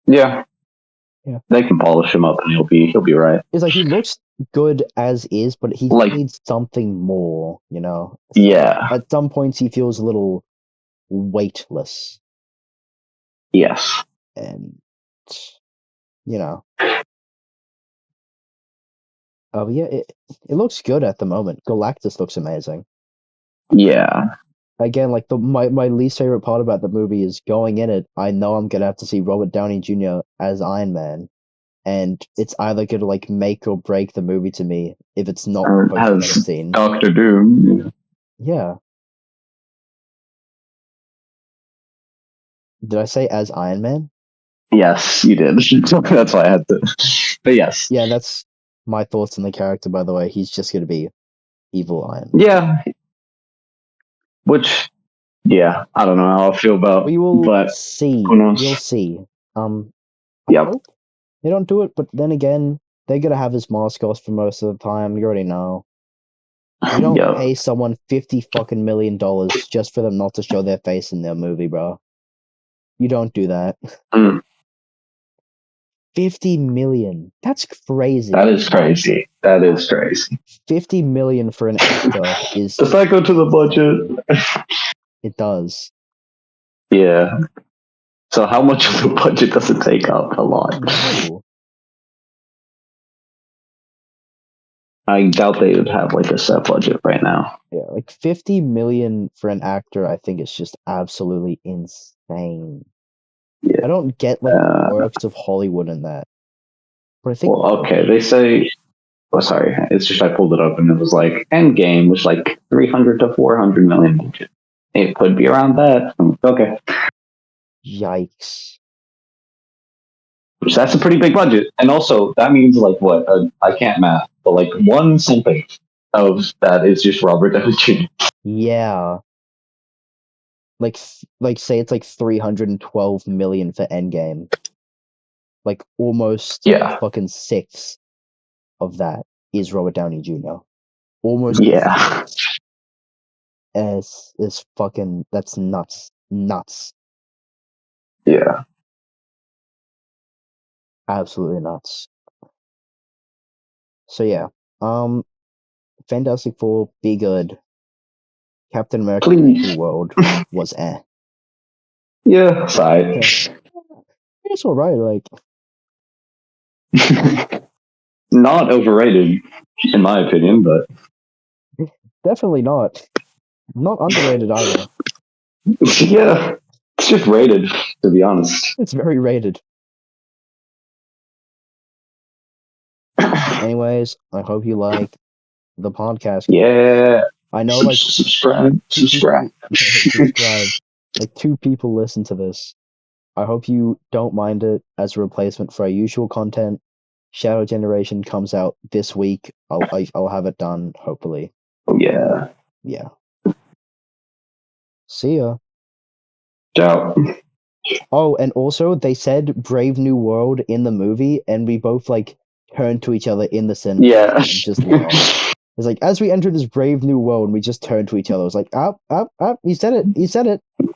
yeah. Yeah. They can polish him up, and he'll be right. It's like he looks good as is, but he Like needs something more, you know? yeah, At some points, he feels a little weightless, yes, and you know. Oh yeah, it looks good at the moment. Galactus looks amazing. yeah. Again, like my least favorite part about the movie is going in it. I know I'm gonna have to see Robert Downey Jr. as Iron Man, and it's either gonna like make or break the movie to me if it's not the Or it post-credit has scene. Doctor Doom. Yeah. Did I say as Iron Man? Yes, you did. That's why I had to. But yes, Yeah, that's my thoughts on the character, by the way. He's just gonna be evil Iron Man. yeah. Which, yeah, I don't know how I feel about, We will but who see. We'll knows? see. I Yep. hope they don't do it, but then again, they're gonna have his mask off for most of the time. You already know. You don't Yep. pay someone $50 million just for them not to show their face in their movie, bro. You don't do that. Mm, 50 million. That's crazy. that is crazy. That is crazy. 50 million for an actor is Does that go to the budget? it does. Yeah. So how much of the budget does it take up? A lot. No. I doubt they would have like a set budget right now. Yeah, like 50 million for an actor, I think it's just absolutely insane. Yeah. I don't get like the quirks of Hollywood in that. But I think Well, okay. They say. Oh, sorry. It's just I pulled it up and it was like Endgame was like 300 to 400 million budget. It could be around that. Okay. yikes. Which that's a pretty big budget, and also that means like what? I can't math, but like one something of that is just Robert Downey Jr. Yeah. Like say it's like 312 million for Endgame. Like almost a Yeah, fucking sixth of that is Robert Downey Jr. Almost a yeah, sixth. Is fucking that's nuts. Nuts. yeah. Absolutely nuts. So yeah. Um Fantastic Four, be good. Captain America Brave New Please, World was eh. yeah. Side. Yeah. It's alright, like Not overrated, in my opinion, but definitely not. Not underrated either. yeah, it's just rated to be honest. It's very rated. Anyways, I hope you like the podcast. Yeah, I know like subscribe, two subscribe. people subscribe. Like two people listen to this. I hope you don't mind it as a replacement for our usual content. Shadow Generation comes out this week. I'll have it done hopefully. Yeah. Yeah. See ya. Ciao. Oh, and also they said Brave New World in the movie, and we both like turned to each other in the cinema Yeah. and just laughed. It's like as we entered this Brave New World, we just turned to each other. It was like, up, up, up. You said it. You said it.